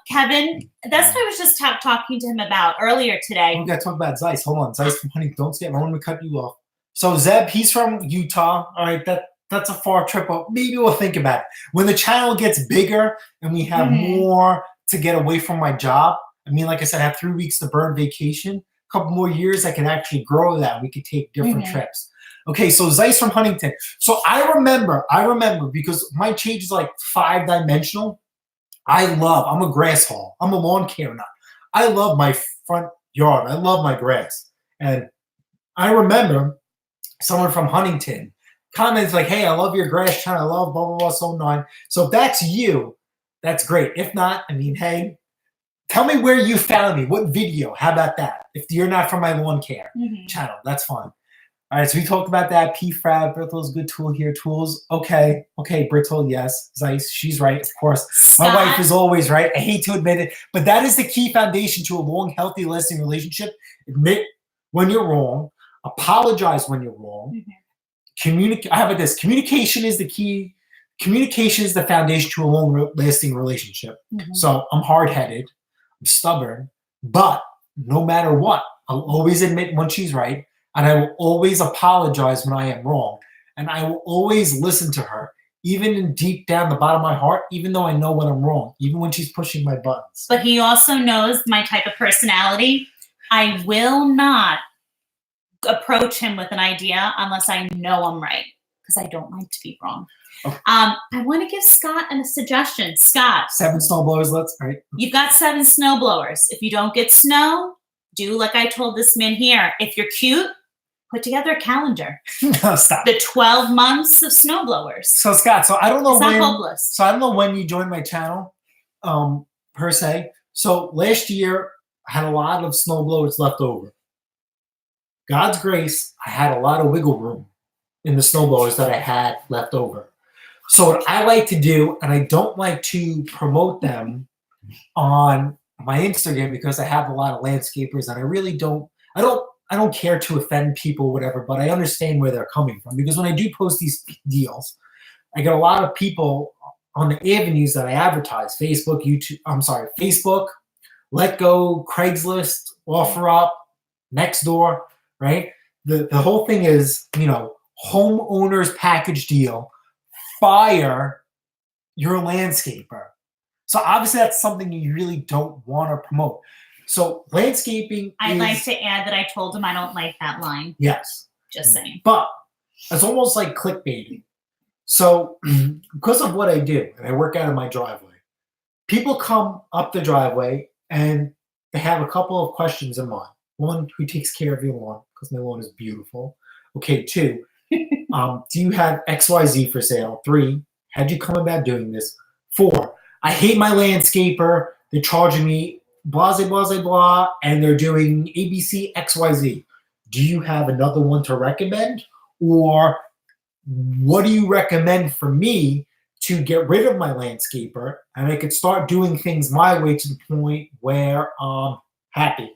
Kevin, that's what I was just talking to him about earlier today.
We got to talk about Zeiss. Hold on. Zeiss from Huntington. Don't skip. I want to cut you off. So Zeb, he's from Utah. All right, that's a far trip. But maybe we'll think about it. When the channel gets bigger and we have more to get away from my job, I mean, like I said, I have 3 weeks to burn vacation. A couple more years, I can actually grow that. We could take different trips. Okay, so Zeiss from Huntington. So I remember because my change is like 5-dimensional. I'm a grass hall. I'm a lawn care nut. I love my front yard. I love my grass. And I remember someone from Huntington comments like, hey, I love your grass channel. I love blah, blah, blah, so 9. So if that's you, that's great. If not, I mean, hey, tell me where you found me. What video? How about that? If you're not from my lawn care channel, that's fine. All right, so we talked about that. PFRAB, Brittle's good tool here. Tools, okay, Brittle, yes. Zeiss, she's right, of course.
Scott.
My wife is always right. I hate to admit it, but that is the key foundation to a long, healthy, lasting relationship. Admit when you're wrong. Apologize when you're wrong. Communicate. How about this? Communication is the key. Communication is the foundation to a long, lasting relationship. So I'm hard-headed. I'm stubborn, but no matter what, I'll always admit when she's right, and I will always apologize when I am wrong. And I will always listen to her, even in deep down the bottom of my heart, even though I know when I'm wrong, even when she's pushing my buttons.
But he also knows my type of personality. I will not approach him with an idea unless I know I'm right, because I don't like to be wrong.
Okay.
I want to give Scott a suggestion. Scott,
7 snowblowers, all right.
You've got 7 snowblowers. If you don't get snow, do like I told this man here. If you're cute, put together a calendar.
No, stop.
The 12 months of snowblowers.
So Scott, so I don't know
It's not
when.
hopeless.
So I don't know when you joined my channel, per se. So last year I had a lot of snowblowers left over. God's grace, I had a lot of wiggle room in the snowblowers that I had left over. So what I like to do, and I don't like to promote them on my Instagram because I have a lot of landscapers, and I really don't. I don't care to offend people, whatever. But I understand where they're coming from, because when I do post these deals, I get a lot of people on the avenues that I advertise: Facebook, YouTube. I'm sorry, Facebook, Let Go, Craigslist, OfferUp, Nextdoor. Right? The whole thing is, homeowners package deal. Fire your landscaper. So obviously that's something you really don't want to promote. So landscaping
I'd like to add that I told him I don't like that line.
Yes.
Just saying.
But it's almost like clickbaiting. So because of what I do, and I work out of my driveway, people come up the driveway and they have a couple of questions in mind. 1, who takes care of your lawn? Because my lawn is beautiful. Okay, 2, do you have XYZ for sale? 3, how'd you come about doing this? 4, I hate my landscaper. They're charging me blah, blah, blah, blah, and they're doing ABC, XYZ. Do you have another one to recommend? Or what do you recommend for me to get rid of my landscaper and I could start doing things my way to the point where I'm happy?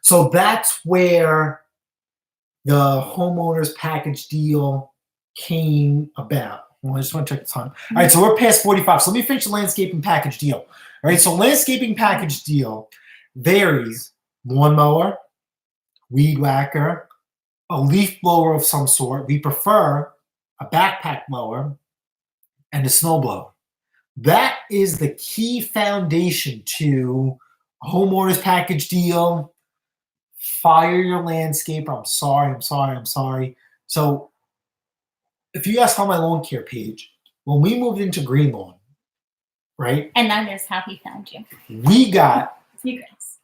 So that's where the homeowners package deal came about. Well, I just want to check the time. All right, so we're past 45. So let me finish the landscaping package deal. All right, so landscaping package deal varies: lawnmower, weed whacker, a leaf blower of some sort. We prefer a backpack mower and a snow blower. That is the key foundation to a homeowners package deal. Fire your landscaper. I'm sorry. So if you guys saw my lawn care page, when we moved into Green Lawn, right?
And that is how he found you.
We got
You guys.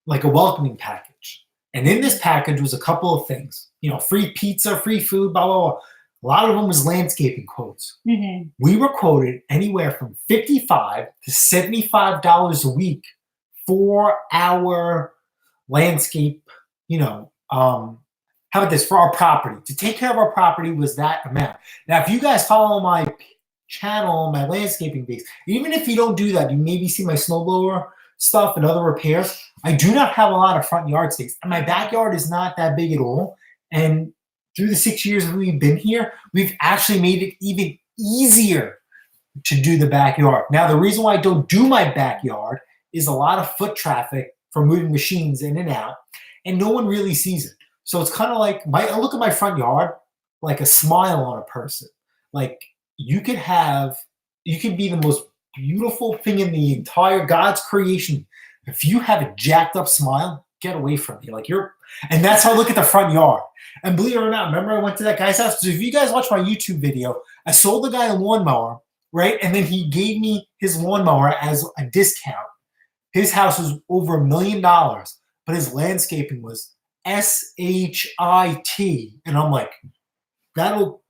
like a welcoming package. And in this package was a couple of things. Free pizza, free food, blah, blah, blah. A lot of them was landscaping quotes.
Mm-hmm.
We were quoted anywhere from $55 to $75 a week for our landscape, how about this, for our property. To take care of our property was that amount. Now, if you guys follow my channel, my landscaping base, even if you don't do that, you maybe see my snowblower stuff and other repairs. I do not have a lot of front yard space. And my backyard is not that big at all. And through the 6 years we've been here, we've actually made it even easier to do the backyard. Now, the reason why I don't do my backyard is a lot of foot traffic for moving machines in and out, and no one really sees it. So it's kind of like I look at my front yard like a smile on a person. Like you could be the most beautiful thing in the entire God's creation. If you have a jacked up smile, get away from me. And that's how I look at the front yard. And believe it or not, remember I went to that guy's house? So if you guys watch my YouTube video, I sold the guy a lawnmower, right? And then he gave me his lawnmower as a discount. His house was over $1 million, but his landscaping was SHIT. And I'm like, no.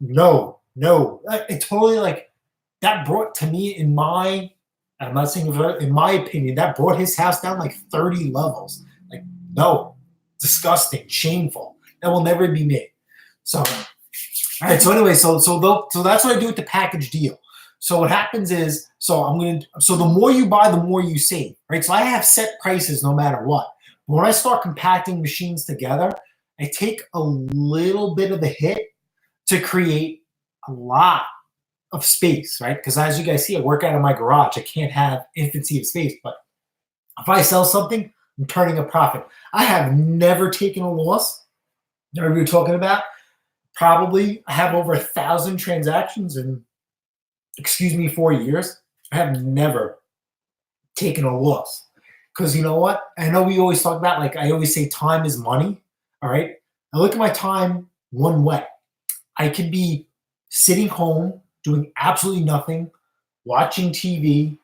It totally that brought to me I'm not saying in my opinion, that brought his house down like 30 levels. No, disgusting, shameful. That will never be me. So, all right. So anyway, so that's what I do with the package deal. So what happens is, so the more you buy, the more you save, right? So I have set prices no matter what. When I start compacting machines together, I take a little bit of the hit to create a lot of space, right? Because as you guys see, I work out of my garage. I can't have infinity of space. But if I sell something, I'm turning a profit. I have never taken a loss. Whatever you're talking about, probably I have over 1,000 transactions in, 4 years. I have never taken a loss. Because you know what? I know we always talk about, like I always say, time is money. All right. I look at my time one way. I could be sitting home doing absolutely nothing, watching TV,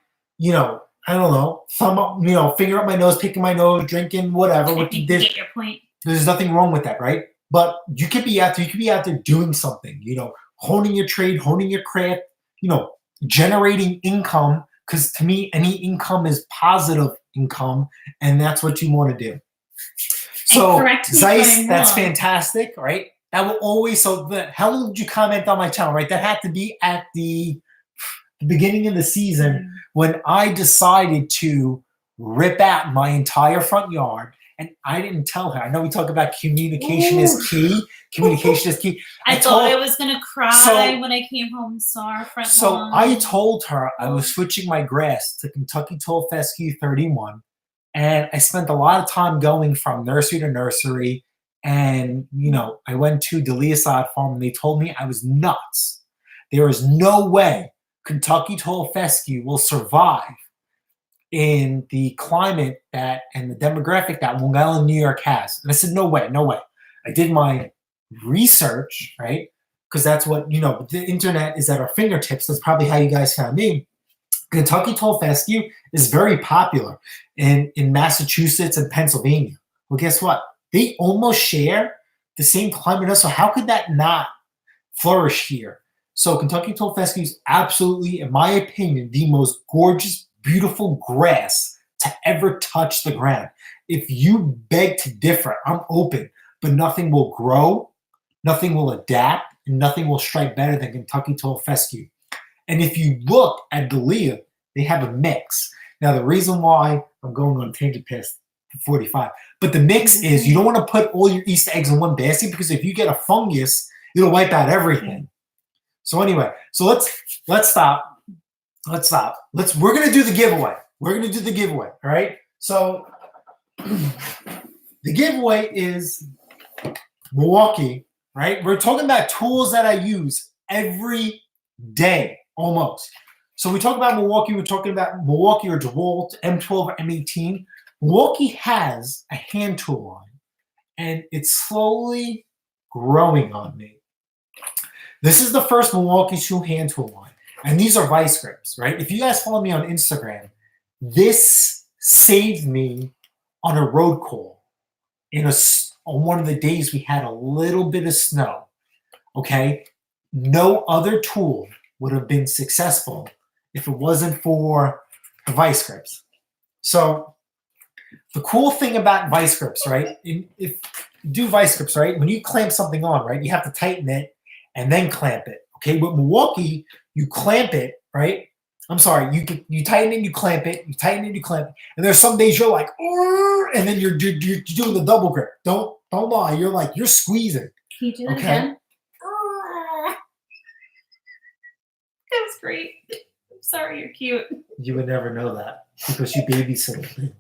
I don't know, thumb up, finger up my nose, picking my nose, drinking, whatever.
I think you get your point.
There's nothing wrong with that, right? But you could be out there doing something, honing your trade, honing your craft, generating income. Because to me, any income is positive income, and that's what you want to do. So, VISE, that's fantastic, right? That will always, how long did you comment on my channel, right? That had to be at the beginning of the season when I decided to rip out my entire front yard. And I didn't tell her. I know we talk about communication is key. Communication is key.
I thought I was going to cry when I came home and saw our front lawn.
I told her I was switching my grass to Kentucky Tall Fescue 31. And I spent a lot of time going from nursery to nursery. And, I went to the Leaside farm and they told me I was nuts. There is no way Kentucky Tall Fescue will survive in the climate and the demographic that Long Island, New York has. And I said, no way, no way. I did my research, right? Because that's what, the internet is at our fingertips. That's probably how you guys found me. Kentucky Tall Fescue is very popular in Massachusetts and Pennsylvania. Well, guess what? They almost share the same climate as us. So how could that not flourish here? So Kentucky Tall Fescue is absolutely, in my opinion, the most gorgeous, beautiful grass to ever touch the ground. If you beg to differ, I'm open, but nothing will grow, nothing will adapt, and nothing will strike better than Kentucky Tall Fescue. And if you look at Dalia, they have a mix. Now, the reason why I'm going on tangent past 45, but the mix is you don't want to put all your Easter eggs in one basket because if you get a fungus, it'll wipe out everything. So anyway, so let's stop. Let's stop. We're gonna do the giveaway. All right. So the giveaway is Milwaukee. Right. We're talking about tools that I use every day almost. So we talk about Milwaukee. We're talking about Milwaukee or DeWalt M12 or M18. Milwaukee has a hand tool line, and it's slowly growing on me. This is the first Milwaukee tool hand tool line. And these are vice grips, right? If you guys follow me on Instagram, this saved me on a road call on one of the days we had a little bit of snow, okay? No other tool would have been successful if it wasn't for the vice grips. So the cool thing about vice grips, right? If you do vice grips, right? When you clamp something on, right, you have to tighten it and then clamp it. Okay, with Milwaukee, you clamp it, right? I'm sorry, you tighten it, you clamp it, you tighten it, you clamp it. And there's some days you're like, and then you're doing the double grip. Don't lie, you're squeezing.
Can you do that again? That was great. I'm sorry, you're cute.
You would never know that because you babysit.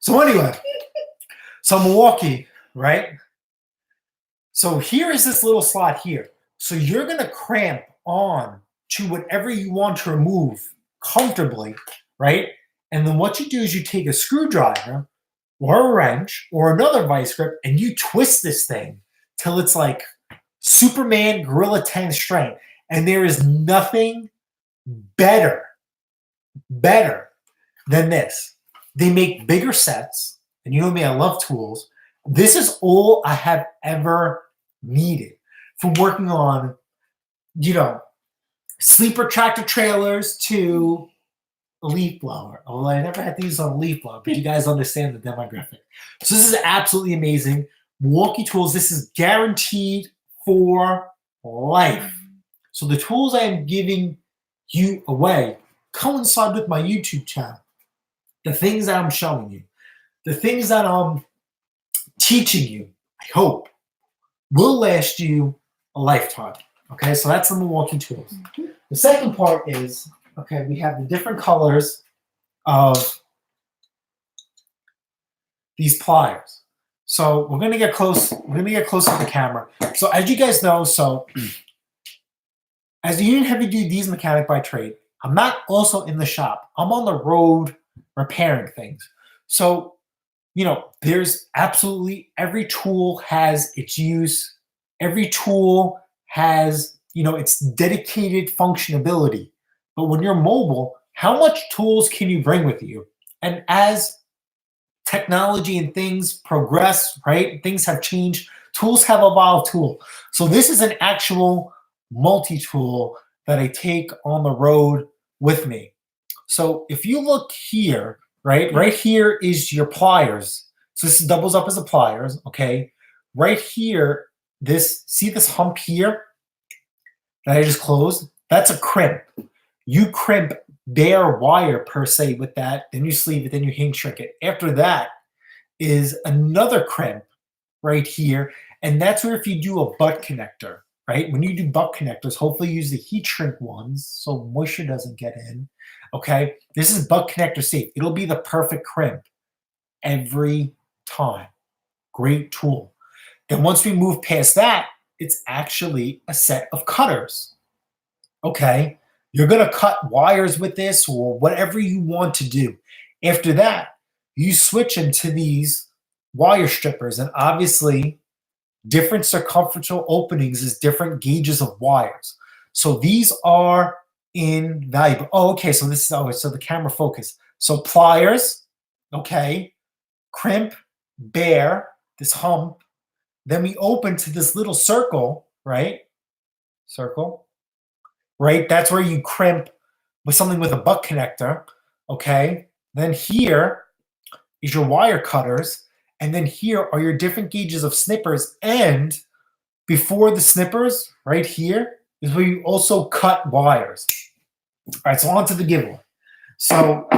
So anyway, so Milwaukee, right? So here is this little slot here. So you're going to cramp on to whatever you want to remove comfortably, right? And then what you do is you take a screwdriver or a wrench or another vice grip and you twist this thing till it's like Superman Gorilla 10 strength. And there is nothing better than this. They make bigger sets. And you know me, I love tools. This is all I have ever needed from working on, sleeper tractor trailers to a leaf blower. Although I never had to use on a leaf blower, but you guys understand the demographic. So this is absolutely amazing. Milwaukee tools, this is guaranteed for life. So the tools I am giving you away coincide with my YouTube channel. The things that I'm showing you, the things that I'm teaching you, I hope, will last you a lifetime. Okay, so that's the Milwaukee tools. The second part is, okay, we have the different colors of these pliers. So we're gonna get close. We're gonna get close to the camera. So as you guys know, as a union heavy duty diesel mechanic by trade, I'm not also in the shop. I'm on the road repairing things. So, there's absolutely every tool has its use. Every tool has, its dedicated functionality. But when you're mobile, how much tools can you bring with you? And as technology and things progress, right? Things have changed. Tools have evolved So this is an actual multi-tool that I take on the road with me. So if you look here, right here is your pliers. So this doubles up as a pliers, okay? Right here, see this hump here that I just closed? That's a crimp. You crimp bare wire per se with that, then you sleeve it, then you hinge shrink it. After that is another crimp right here, and that's where if you do a butt connector, right? When you do butt connectors, hopefully use the heat shrink ones so moisture doesn't get in, okay? This is butt connector safe. It'll be the perfect crimp every time. Great tool. Then once we move past that, it's actually a set of cutters, okay? You're gonna cut wires with this or whatever you want to do. After that, you switch into these wire strippers, and obviously different circumferential openings is different gauges of wires. So these are invaluable. Oh, okay, so this is, so the camera focus. So pliers, okay, crimp, bare, this hump, then we open to this little circle, right? Circle, right? That's where you crimp with something with a butt connector, okay? Then here is your wire cutters, and then here are your different gauges of snippers, and before the snippers, right here, is where you also cut wires. All right, so on to the giveaway. So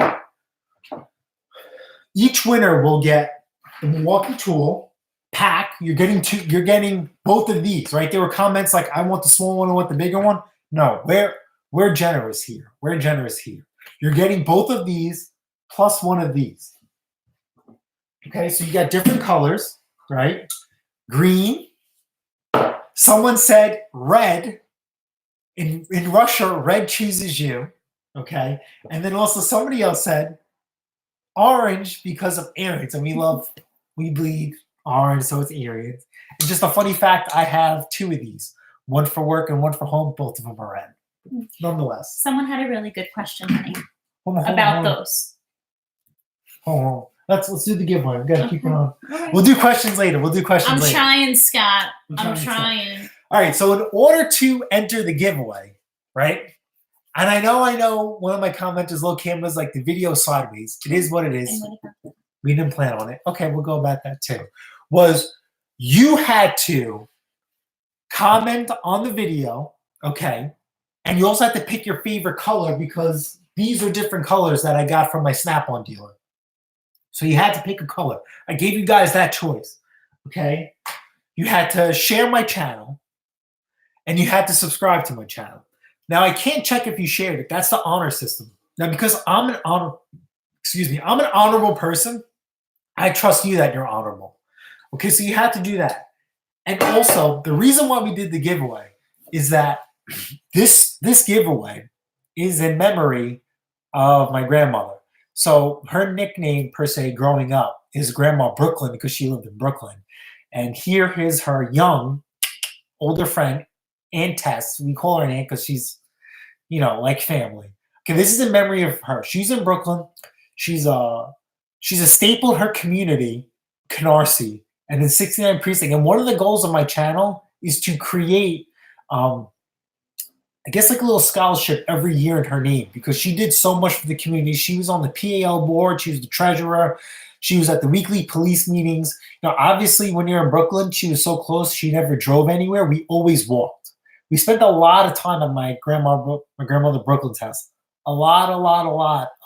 each winner will get the Milwaukee tool pack. You're getting both of these, right? There were comments like, I want the small one, I want the bigger one. No, we're generous here. We're generous here. You're getting both of these plus one of these. Okay, so you got different colors, right? Green. Someone said red. In Russia, red chooses you. Okay, and then also somebody else said orange because of Aryans, and we bleed orange, so it's Aryans. And just a funny fact, I have two of these, one for work and one for home. Both of them are red. Nonetheless,
someone had a really good question, honey, about those.
Hold on. Let's do the giveaway. We gotta keep it on. Right. We'll do questions later.
I'm trying, Scott. I'm trying.
All right. So in order to enter the giveaway, right? And I know one of my commenters, little cameras, like the video sideways. It is what it is. We didn't plan on it. Okay, we'll go about that too. Was you had to comment on the video, okay? And you also had to pick your favorite color because these are different colors that I got from my Snap-on dealer. So you had to pick a color. I gave you guys that choice, okay? You had to share my channel, and you had to subscribe to my channel. Now, I can't check if you shared it. That's the honor system. Now, because I'm an honorable person, I trust you that you're honorable. Okay, so you had to do that. And also, the reason why we did the giveaway is that this giveaway is in memory of my grandmother. So her nickname, per se, growing up is Grandma Brooklyn because she lived in Brooklyn. And here is her young, older friend, Aunt Tess. We call her an aunt because she's, like family. Okay, this is in memory of her. She's in Brooklyn. She's a staple in her community, Canarsie, and in 69 Precinct. And one of the goals of my channel is to create, I guess, like a little scholarship every year in her name because she did so much for the community. She was on the PAL board. She was the treasurer. She was at the weekly police meetings. Obviously, when you're in Brooklyn, she was so close. She never drove anywhere. We always walked. We spent a lot of time at my grandmother Brooklyn's house. A lot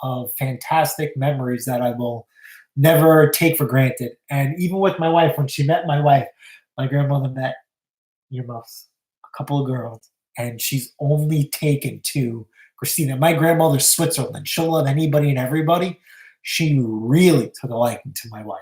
of fantastic memories that I will never take for granted. And even with my wife, when she met my wife, my grandmother met earmuffs, a couple of girls, and she's only taken to Christina. My grandmother's Switzerland. She'll love anybody and everybody. She really took a liking to my wife.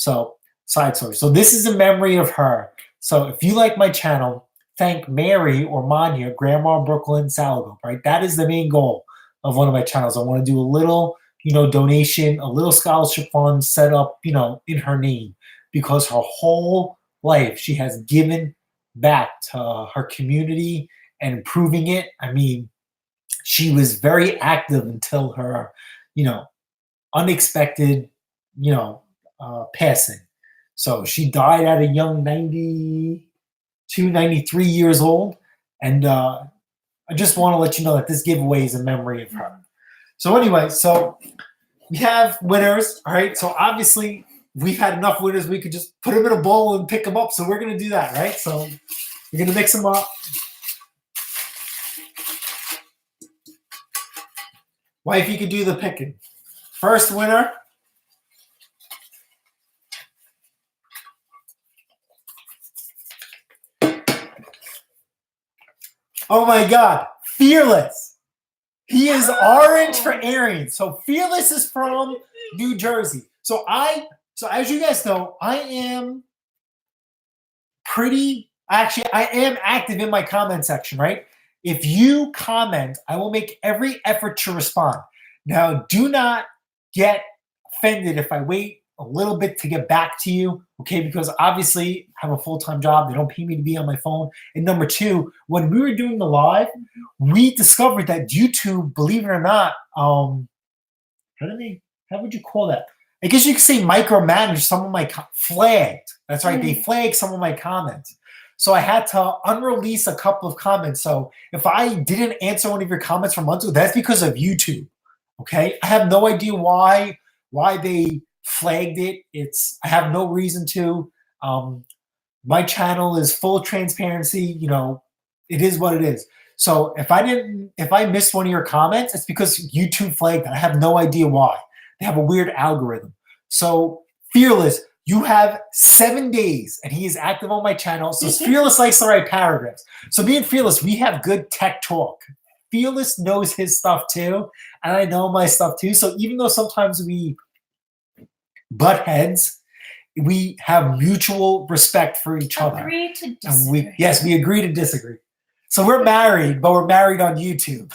So, side story. So this is a memory of her. So if you like my channel, thank Mary or Manya, Grandma Brooklyn Salad, right? That is the main goal of one of my channels. I want to do a little, donation, a little scholarship fund set up, in her name, because her whole life she has given back to her community and improving it. I mean, she was very active until her, unexpected, passing. So she died at a young 92, 93 years old. And I just want to let you know that this giveaway is a memory of her. So anyway, so we have winners. All right. So obviously we've had enough winners. We could just put them in a bowl and pick them up. So we're going to do that. Right. So we're going to mix them up. Wife, you could do the picking. First winner. Oh my God, Fearless. He is orange for Arian. So Fearless is from New Jersey. So as you guys know, I am active in my comment section, right? If you comment, I will make every effort to respond. Now, do not get offended if I wait a little bit to get back to you, okay? Because obviously I have a full-time job. They don't pay me to be on my phone. And number two, when we were doing the live, we discovered that YouTube, believe it or not, how would you call that? I guess you could say micromanage some of my flagged. That's right. They flagged some of my comments. So I had to unrelease a couple of comments. So if I didn't answer one of your comments from months ago, that's because of YouTube. Okay. I have no idea why they flagged it. I have no reason to. My channel is full transparency. It is what it is. So if I missed one of your comments, it's because YouTube flagged it. I have no idea why. They have a weird algorithm. So Fearless, you have 7 days, and he is active on my channel. So Fearless likes to write paragraphs. So me and Fearless, we have good tech talk. Fearless knows his stuff too, and I know my stuff too. So even though sometimes we butt heads, we have mutual respect for each other.
Agree to disagree.
We agree to disagree. So we're married, but we're married on YouTube.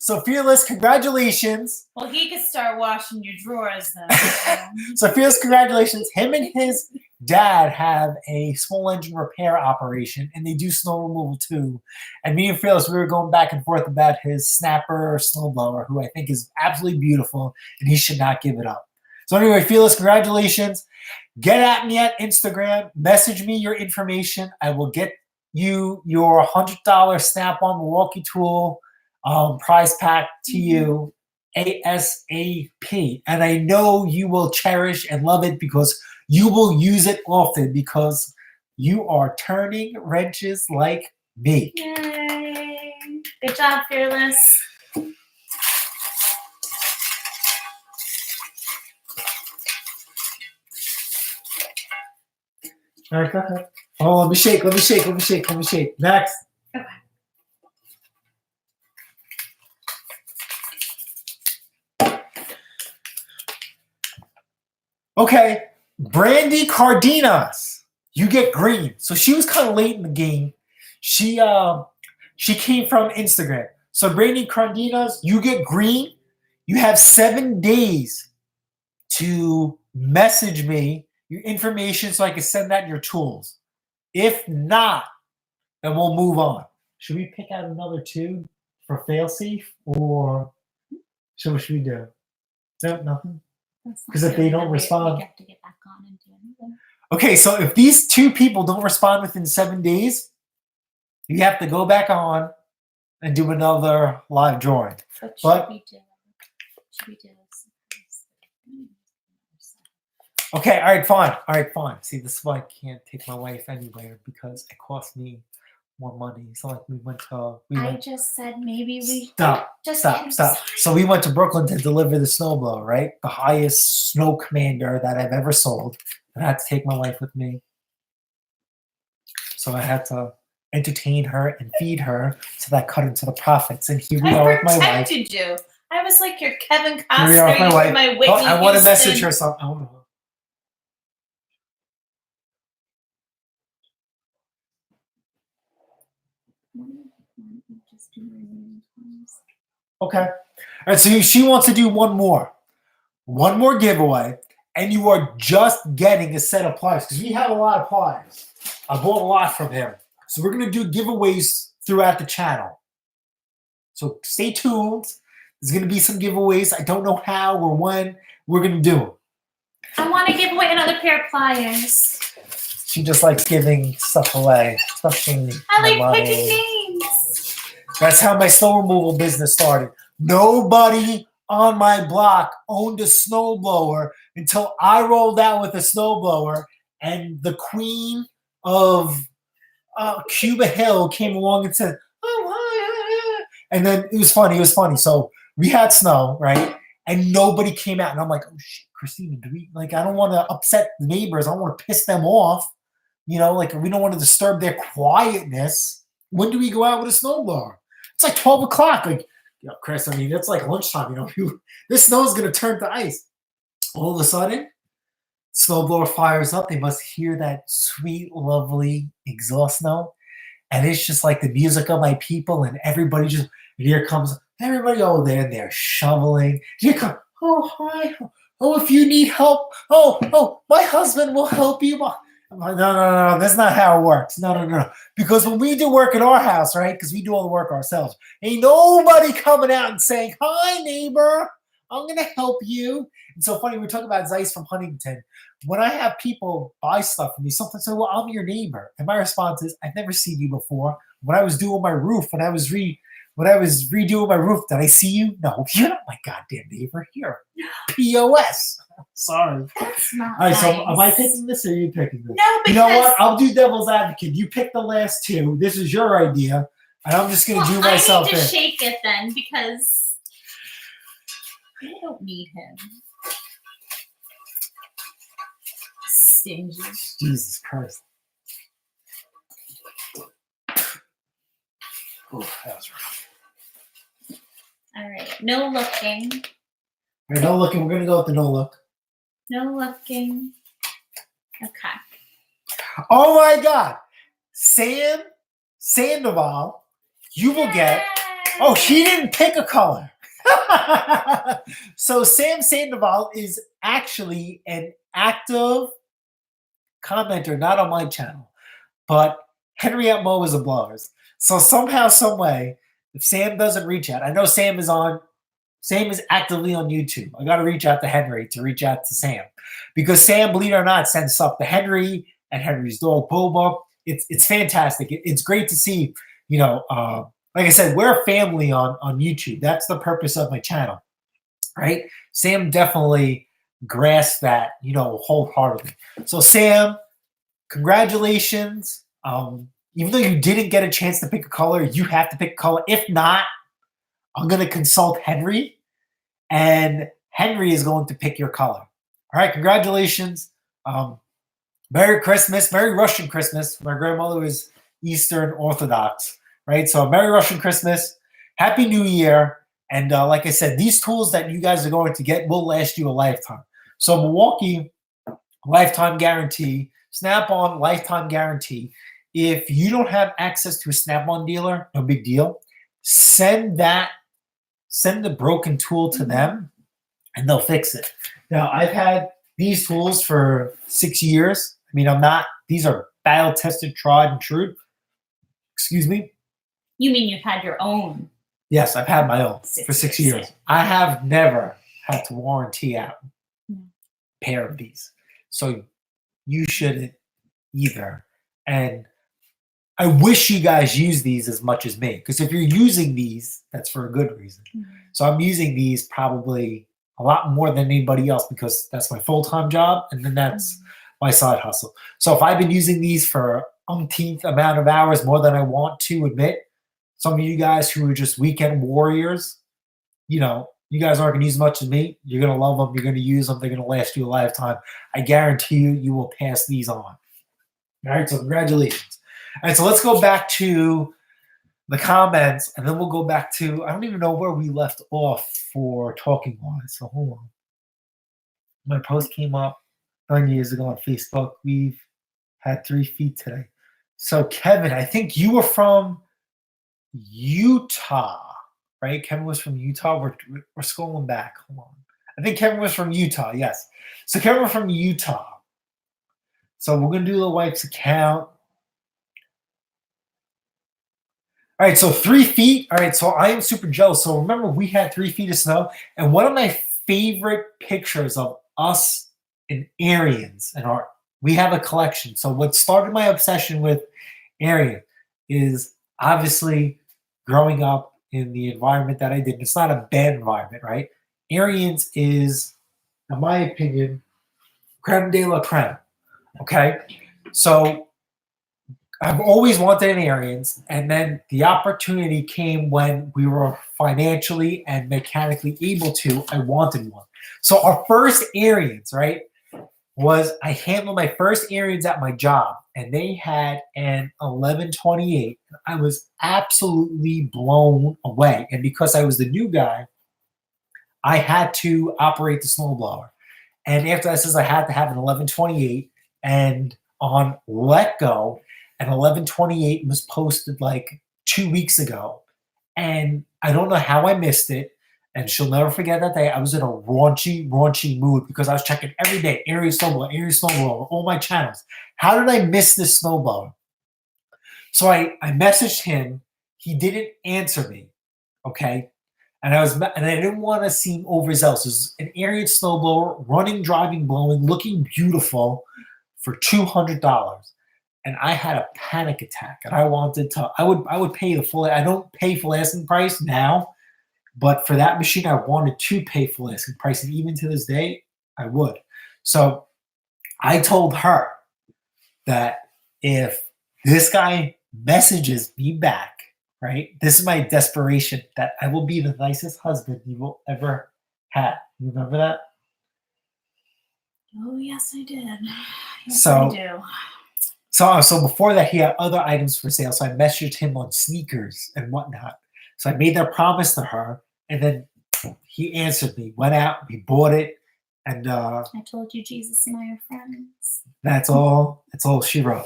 So Fearless, congratulations.
Well, he could start washing your drawers then.
So Fearless, congratulations. Him and his dad have a small engine repair operation, and they do snow removal too. And me and Fearless, we were going back and forth about his snapper snowblower, who I think is absolutely beautiful, and he should not give it up. So anyway, Fearless, congratulations. Get at me at Instagram. Message me your information. I will get you your $100 Snap-on Milwaukee tool prize pack to you ASAP. And I know you will cherish and love it because you will use it often because you are turning wrenches like me.
Yay. Good job, Fearless.
All right, go ahead. Oh, let me shake. Next.
Okay.
Okay, Brandy Cardenas, you get green. So she was kind of late in the game. She came from Instagram. So Brandy Cardenas, you get green. You have 7 days to message me your information so I can send out your tools. If not, then we'll move on. Should we pick out another two for failsafe, or what should we do? No, nothing. Because if they don't respond,
we have to get back on and do anything.
Okay, so if these two people don't respond within 7 days, you have to go back on and do another live drawing.
Should we do
Okay, all right, fine. See, this is why I can't take my wife anywhere because it costs me more money. It's not like we went to.
I just said maybe we
stop. So we went to Brooklyn to deliver the snowblower, right? The highest snow commander that I've ever sold. And I had to take my wife with me. So I had to entertain her and feed her, so that cut into the profits. And here we are with my wife.
I protected you. I was like your Kevin Costner.
Here we are with my wife.
My Whitney
I want to
Houston.
message her something. Okay. All right, so she wants to do one more giveaway, and you are just getting a set of pliers because we have a lot of pliers. I bought a lot from him. So we're going to do giveaways throughout the channel. So stay tuned. There's going to be some giveaways. I don't know how or when we're going to do them.
I want to give away another pair of pliers.
She just likes giving stuff away, especially
I like picking names.
That's how my snow removal business started. Nobody on my block owned a snowblower until I rolled out with a snowblower, and the queen of Cuba Hill came along and said, "Oh, hi." And then it was funny. So we had snow, right? And nobody came out. And I'm like, oh, shit, Christina, I don't want to upset the neighbors. I don't want to piss them off. We don't want to disturb their quietness. When do we go out with a snowblower? It's like 12 o'clock. Chris, it's like lunchtime. This snow is going to turn to ice. All of a sudden, snowblower fires up. They must hear that sweet, lovely exhaust note. And it's just like the music of my people, and everybody and here comes everybody. Oh, they're shoveling. Here comes, oh, hi. Oh, if you need help. Oh, my husband will help you. I'm like, no, that's not how it works. No. Because when we do work at our house, right, because we do all the work ourselves, ain't nobody coming out and saying, hi, neighbor, I'm going to help you. And so funny, we talk about Zeiss from Huntington. When I have people buy stuff from me, sometimes say, well, I'm your neighbor. And my response is, I've never seen you before. When I was doing my roof, when I was redoing my roof, did I see you? No, you're not my goddamn neighbor. You're POS. Sorry.
That's not
All right,
nice.
so am I picking this or are you picking this?
No, because...
You know what? I'll do devil's advocate. You pick the last two. This is your idea. And I'm just going to do myself in.
I need to shake it then because I don't need him. Stingy.
Jesus Christ. Oh, that was rough.
All right. No looking.
All right, no looking. We're going to go with the no look.
No looking. Okay.
Oh my God. Sam Sandoval, you will get. Oh, she didn't pick a color. So Sam Sandoval is actually an active commenter, not on my channel, but Henriette Moe is a blowers. So somehow, some way, if Sam doesn't reach out, I know Sam is actively on YouTube. I got to reach out to Henry to reach out to Sam, because Sam, believe it or not, sends stuff to Henry and Henry's dog Boba. It's fantastic. It's great to see. Like I said, we're a family on YouTube. That's the purpose of my channel, right? Sam definitely grasped that, wholeheartedly. So Sam, congratulations. Even though you didn't get a chance to pick a color, you have to pick a color. If not, I'm going to consult Henry, and Henry is going to pick your color. All right, congratulations. Merry Christmas, Merry Russian Christmas. My grandmother was Eastern Orthodox, right? So Merry Russian Christmas, Happy New Year. And like I said, these tools that you guys are going to get will last you a lifetime. So Milwaukee, lifetime guarantee. Snap-on, lifetime guarantee. If you don't have access to a Snap-on dealer, no big deal. Send the broken tool to them, and they'll fix it. Now, I've had these tools for 6 years. These are battle-tested, tried and true. Excuse me?
You mean you've had your own?
Yes, I've had my own for 6 years. I have never had to warranty out a pair of these. So you shouldn't either. And I wish you guys use these as much as me, because if you're using these, that's for a good reason. Mm-hmm. So I'm using these probably a lot more than anybody else, because that's my full-time job, and then that's my side hustle. So if I've been using these for umpteenth amount of hours, more than I want to admit, some of you guys who are just weekend warriors, you guys aren't going to use as much as me. You're going to love them. You're going to use them. They're going to last you a lifetime. I guarantee you will pass these on. All right, so congratulations. All right, so let's go back to the comments, and then we'll go back to, I don't even know where we left off for talking wise. So hold on. My post came up 9 years ago on Facebook. We've had 3 feet today. So Kevin, I think you were from Utah, right? Kevin was from Utah. We're scrolling back. Hold on. I think Kevin was from Utah. Yes. So Kevin was from Utah. So we're gonna do the wife's account. All right, so 3 feet. All right, so I am super jealous. So remember, we had 3 feet of snow, and one of my favorite pictures of us and Aryans, and we have a collection. So what started my obsession with Aryan is obviously growing up in the environment that I did. It's not a bad environment, right? Aryans is, in my opinion, creme de la creme. Okay, so I've always wanted an Aryans, and then the opportunity came when we were financially and mechanically able to. I wanted one. So our first Aryans, right, was I handled my first Aryans at my job, and they had an 1128. I was absolutely blown away. And because I was the new guy, I had to operate the snowblower. And after that says I had to have an 1128, and on Let Go, an 1128 was posted like 2 weeks ago. And I don't know how I missed it. And she'll never forget that day. I was in a raunchy mood because I was checking every day, Area Snowblower, all my channels. How did I miss this snowblower? So I messaged him. He didn't answer me. Okay. And I didn't want to seem overzealous. It was an Area snowblower, running, driving, blowing, looking beautiful for $200. And I had a panic attack, and I wanted to. I would pay the full. I don't pay full asking price now, but for that machine, I wanted to pay full asking price, and even to this day, I would. So I told her that if this guy messages me back, right, this is my desperation, that I will be the nicest husband you will ever have. You remember that?
Oh, yes, I did. Yes,
So-
I do.
So before that, he had other items for sale. So I messaged him on sneakers and whatnot. So I made that promise to her, and then he answered me, went out, we bought it, and
I told you Jesus and I are friends.
that's all she wrote.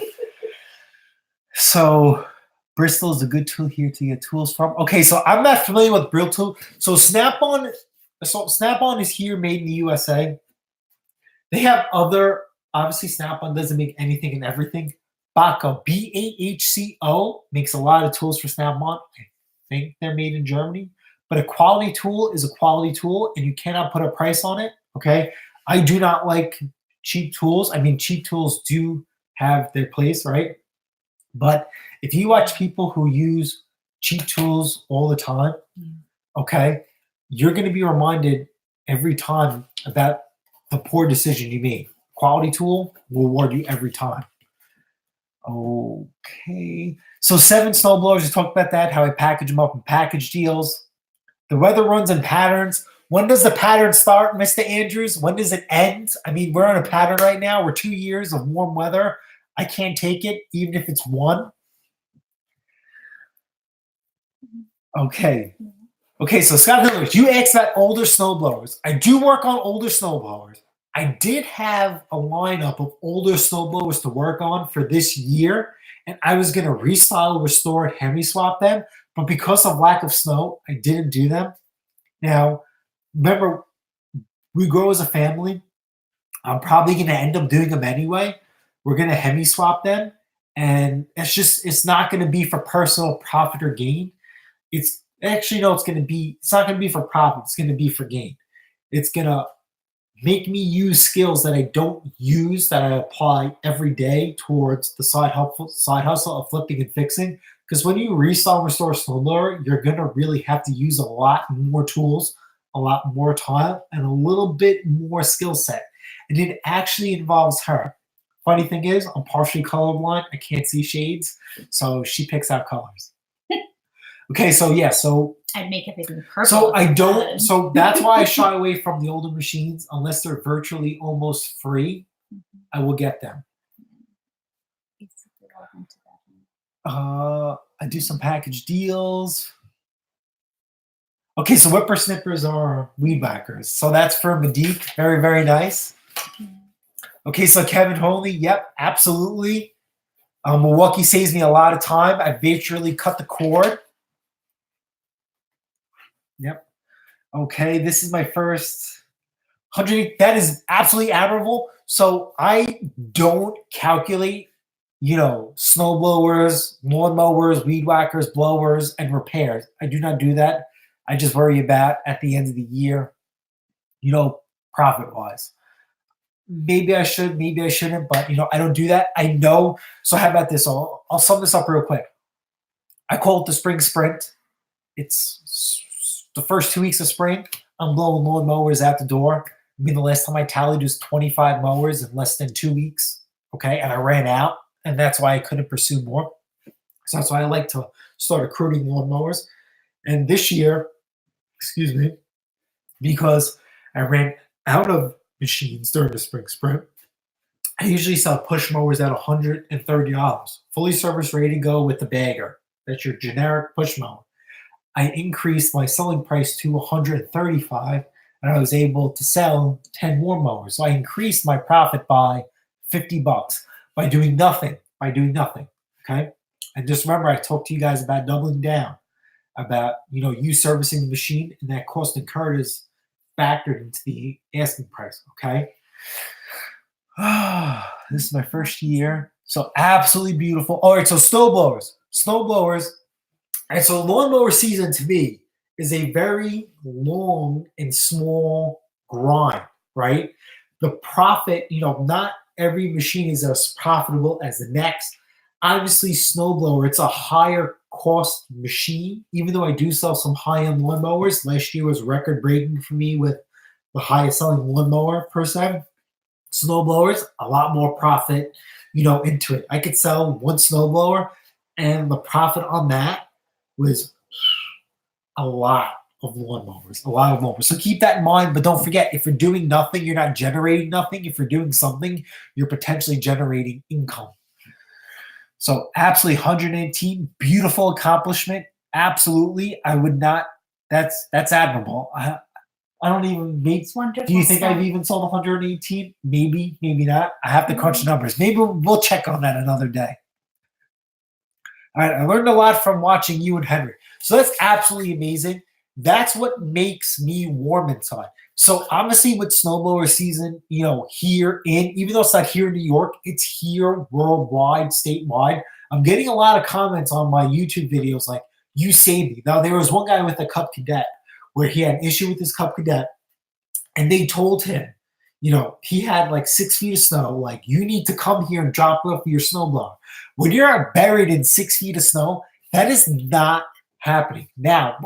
So Bristol is a good tool here to get tools from. Okay, so I'm not familiar with Brill Tool. So Snap-on is here, made in the USA. They have other, obviously Snap-on doesn't make anything and everything. Bahco, B-A-H-C-O, makes a lot of tools for Snap-on. I think they're made in Germany. But a quality tool is a quality tool, and you cannot put a price on it, okay? I do not like cheap tools. I mean, cheap tools do have their place, right? But if you watch people who use cheap tools all the time, okay, you're going to be reminded every time about the poor decision you made. Quality tool will reward you every time. Okay. So 7 snowblowers, we talked about that, how I package them up in package deals. The weather runs in patterns. When does the pattern start, Mr. Andrews? When does it end? I mean, we're on a pattern right now. We're 2 years of warm weather. I can't take it, even if it's 1. Okay. Okay, so Scott Hillers, you asked about older snowblowers. I do work on older snowblowers. I did have a lineup of older snowblowers to work on for this year, and I was going to restyle, restore, and Hemi swap them, but because of lack of snow, I didn't do them. Now, remember, we grow as a family. I'm probably going to end up doing them anyway. We're going to Hemi swap them, and it's not going to be for personal profit or gain. It's not going to be for profit. It's going to be for gain. It's going to make me use skills that I don't use, that I apply every day towards the side hustle of flipping and fixing. Because when you restyle and restore a snowblower, you're going to really have to use a lot more tools, a lot more time, and a little bit more skill set. And it actually involves her. Funny thing is, I'm partially colorblind. I can't see shades, so she picks out colors. Okay, so yeah, so
I'd make everything purple.
so I don't. So that's why I shy away from the older machines unless they're virtually almost free. I will get them. I do some package deals. Okay, so whippersnippers are weed whackers. So that's for Medique. Very, very nice. Okay, so Kevin Holney. Yep, absolutely. Milwaukee saves me a lot of time. I virtually cut the cord. Yep. Okay, this is my first 100. That is absolutely admirable. So I don't calculate, snow blowers, lawn mowers, weed whackers, blowers, and repairs. I do not do that. I just worry about at the end of the year, profit wise. Maybe I should, maybe I shouldn't, but I don't do that. I know. So how about this? I'll sum this up real quick. I call it the spring sprint. It's the first 2 weeks of spring. I'm blowing lawn mowers out the door. I mean, the last time I tallied was 25 mowers in less than 2 weeks. Okay, and I ran out, and that's why I couldn't pursue more. So that's why I like to start accruing lawn mowers. And this year, excuse me, because I ran out of machines during the spring sprint, I usually sell push mowers at $130. Fully service, ready to go with the bagger. That's your generic push mower. I increased my selling price to $135, and I was able to sell 10 more mowers. So I increased my profit by $50 by doing nothing. Okay. And just remember, I talked to you guys about doubling down, about you servicing the machine, and that cost incurred is factored into the asking price. Okay. This is my first year, so absolutely beautiful. All right, so snow blowers. And so lawnmower season to me is a very long and small grind, right? The profit, not every machine is as profitable as the next. Obviously, snowblower, it's a higher cost machine, even though I do sell some high-end lawnmowers. Last year was record-breaking for me with the highest selling lawnmower per se. Snowblowers, a lot more profit, into it. I could sell one snowblower, and the profit on that was a lot of lawnmowers. So keep that in mind, but don't forget, if you're doing nothing, you're not generating nothing. If you're doing something, you're potentially generating income. So absolutely 118, beautiful accomplishment. Absolutely. I would not, that's admirable. I don't even, maybe, do you think I've even sold 118? Maybe, maybe not. I have to crunch the numbers. Maybe we'll check on that another day. All right, I learned a lot from watching you and Henry. So that's absolutely amazing. That's what makes me warm inside. So honestly, with snowblower season, here even though it's not here in New York, it's here worldwide, statewide. I'm getting a lot of comments on my YouTube videos like, you saved me. Now, there was one guy with a Cub Cadet where he had an issue with his Cub Cadet, and they told him, he had like 6 feet of snow, like, you need to come here and drop off your snowblower. When you're buried in 6 feet of snow, that is not happening. Now,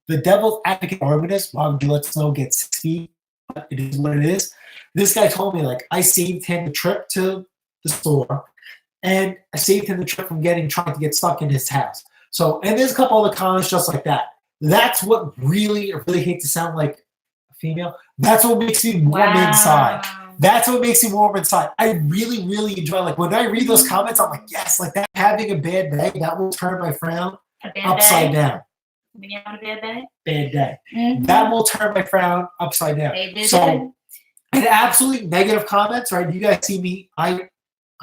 the devil's advocate argument is, why would you let snow get 6 feet? But it is what it is. This guy told me, like, I saved him the trip to the store, and I saved him the trip from trying to get stuck in his house. So, and there's a couple other comments just like that. That's what really, I really hate to sound like a female, that's what makes me warm inside. That's what makes me warm inside. I really, really enjoy, like, when I read those comments, I'm like, yes, like, that having a bad day, that will turn my frown upside down.
When you have a bad day?
Bad day. Mm-hmm. That will turn my frown upside down. So, and absolutely negative comments, right? You guys see me, I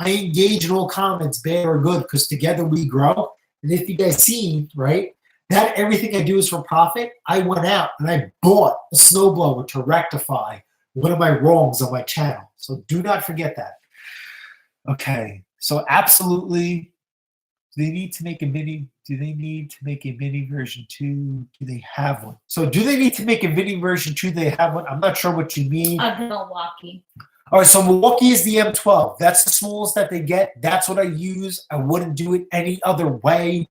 engage in all comments, bad or good, because together we grow. And if you guys see, right, that everything I do is for profit, I went out and I bought a snowblower to rectify one of my wrongs on my channel. So do not forget that. Okay, so absolutely, do they need to make a mini version 2? Do they have one? So do they need to make a mini version 2? Do they have one? I'm not sure what you mean.
Milwaukee.
All right, so Milwaukee is the M12. That's the smallest that they get. That's what I use. I wouldn't do it any other way.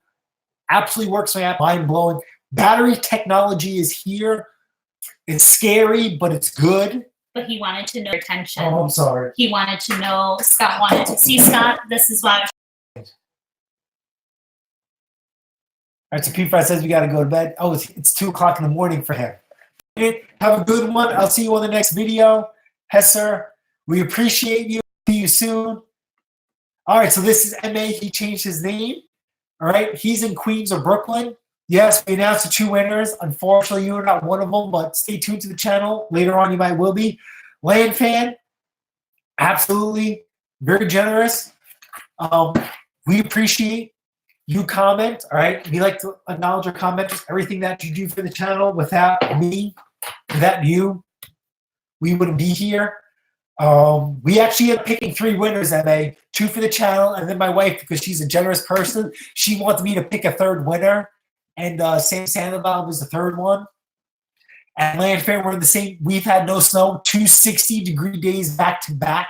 Absolutely works my app. Mind-blowing. Battery technology is here. It's scary, but it's good.
But he wanted to know your attention.
Oh, I'm sorry.
He wanted to know, Scott wanted to see, Scott, this is why.
All right, so P5 says we got to go to bed. Oh, it's 2 o'clock in the morning for him. Have a good one. I'll see you on the next video. Hesser, we appreciate you. See you soon. All right, so this is MA. He changed his name. All right, he's in Queens or Brooklyn. Yes, we announced the 2 winners. Unfortunately, you are not one of them, but stay tuned to the channel. Later on, you might will be. Land fan, absolutely, very generous. We appreciate you comment, all right? We like to acknowledge our commenters, everything that you do for the channel. Without me, without you, we wouldn't be here. We actually ended up picking 3 winners, MA, 2 for the channel, and then my wife, because she's a generous person, she wanted me to pick a 3rd winner, and Sam Sandoval was the 3rd one. At Land Fair, we're in the same. We've had no snow, 2 60-degree days back to back.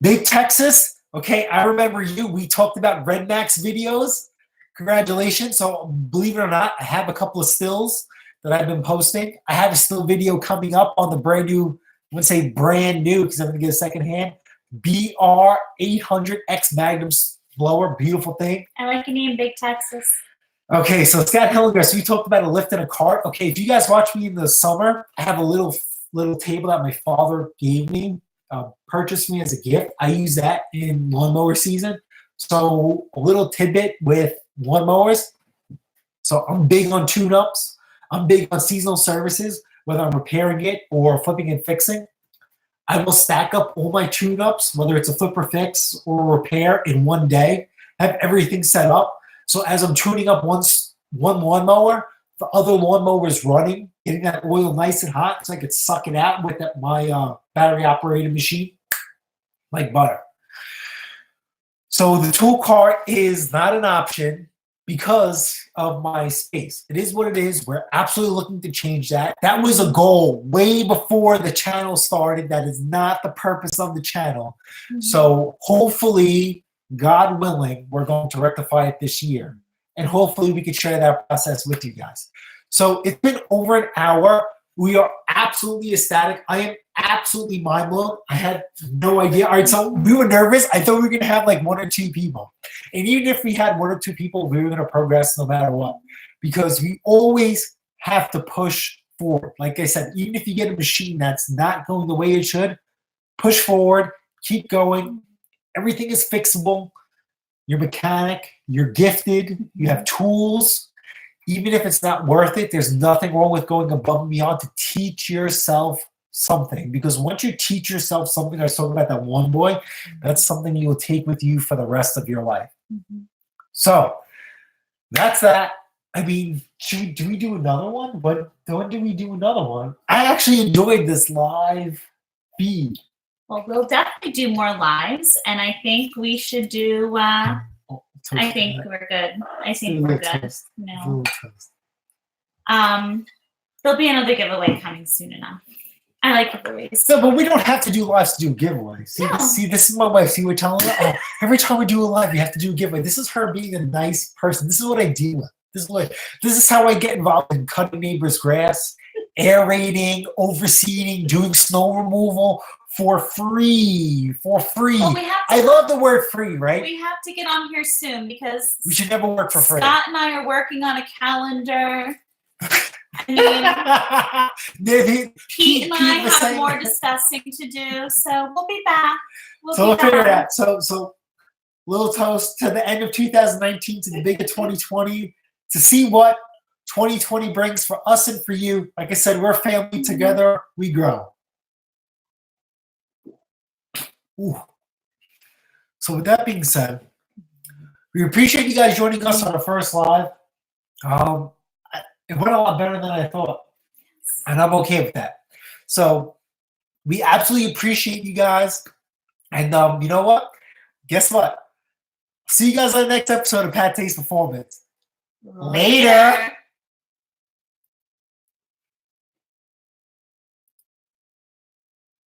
Big Texas, okay, I remember you. We talked about Red Max videos. Congratulations. So believe it or not, I have a couple of stills that I've been posting. I have a still video coming up on the brand new, I wouldn't say brand new because I'm going to get a second hand, BR 800X Magnum blower. Beautiful thing.
I like your name, Big Texas.
Okay, so Scott Hillinger, so we talked about a lift and a cart. Okay, if you guys watch me in the summer, I have a little table that my father gave me, purchased me as a gift. I use that in lawnmower season. So a little tidbit with lawnmowers. So I'm big on tune-ups. I'm big on seasonal services, whether I'm repairing it or flipping and fixing. I will stack up all my tune-ups, whether it's a flip or fix or repair, in one day, have everything set up. So as I'm tuning up one lawnmower, the other lawnmower is running, getting that oil nice and hot so I could suck it out with my battery-operated machine like butter. So the tool cart is not an option because of my space. It is what it is. We're absolutely looking to change that. That was a goal way before the channel started. That is not the purpose of the channel. Mm-hmm. So hopefully, God willing, we're going to rectify it this year. And hopefully we can share that process with you guys. So it's been over an hour. We are absolutely ecstatic. I am absolutely mind blown. I had no idea. All right, so we were nervous. I thought we were going to have like 1 or 2 people. And even if we had 1 or 2 people, we were going to progress no matter what. Because we always have to push forward. Like I said, even if you get a machine that's not going the way it should, push forward, keep going. Everything is fixable. You're a mechanic. You're gifted. You have tools. Even if it's not worth it, there's nothing wrong with going above and beyond to teach yourself something. Because once you teach yourself something, I was talking about that one boy, that's something you'll take with you for the rest of your life. Mm-hmm. So that's that. I mean, do we do another one? When do we do another one? I actually enjoyed this live feed.
Well, we'll definitely do more lives, and I think we should do. I think we're good. I think we're good. No. There'll be another giveaway coming soon enough. I like giveaways.
No, but we don't have to do lives to do giveaways. See, this is my wife. See, we're telling her, oh, every time we do a live, we have to do a giveaway. This is her being a nice person. This is what I deal with. This is how I get involved in cutting neighbors' grass, aerating, overseeding, doing snow removal for free. Well, I love the word free, right?
We have to get on here soon because
we should never work for free.
Scott and I are working on a calendar. I mean, Pete and I have more discussing to do, so we'll be back.
We'll figure it out. So little toast to the end of 2019, to the big of 2020, to see what 2020 brings for us and for you. Like I said, we're a family together. We grow. Ooh. So with that being said, we appreciate you guys joining us on the first live. It went a lot better than I thought, and I'm okay with that. So we absolutely appreciate you guys, and you know what? Guess what? See you guys on the next episode of Pattay's Performance. Later.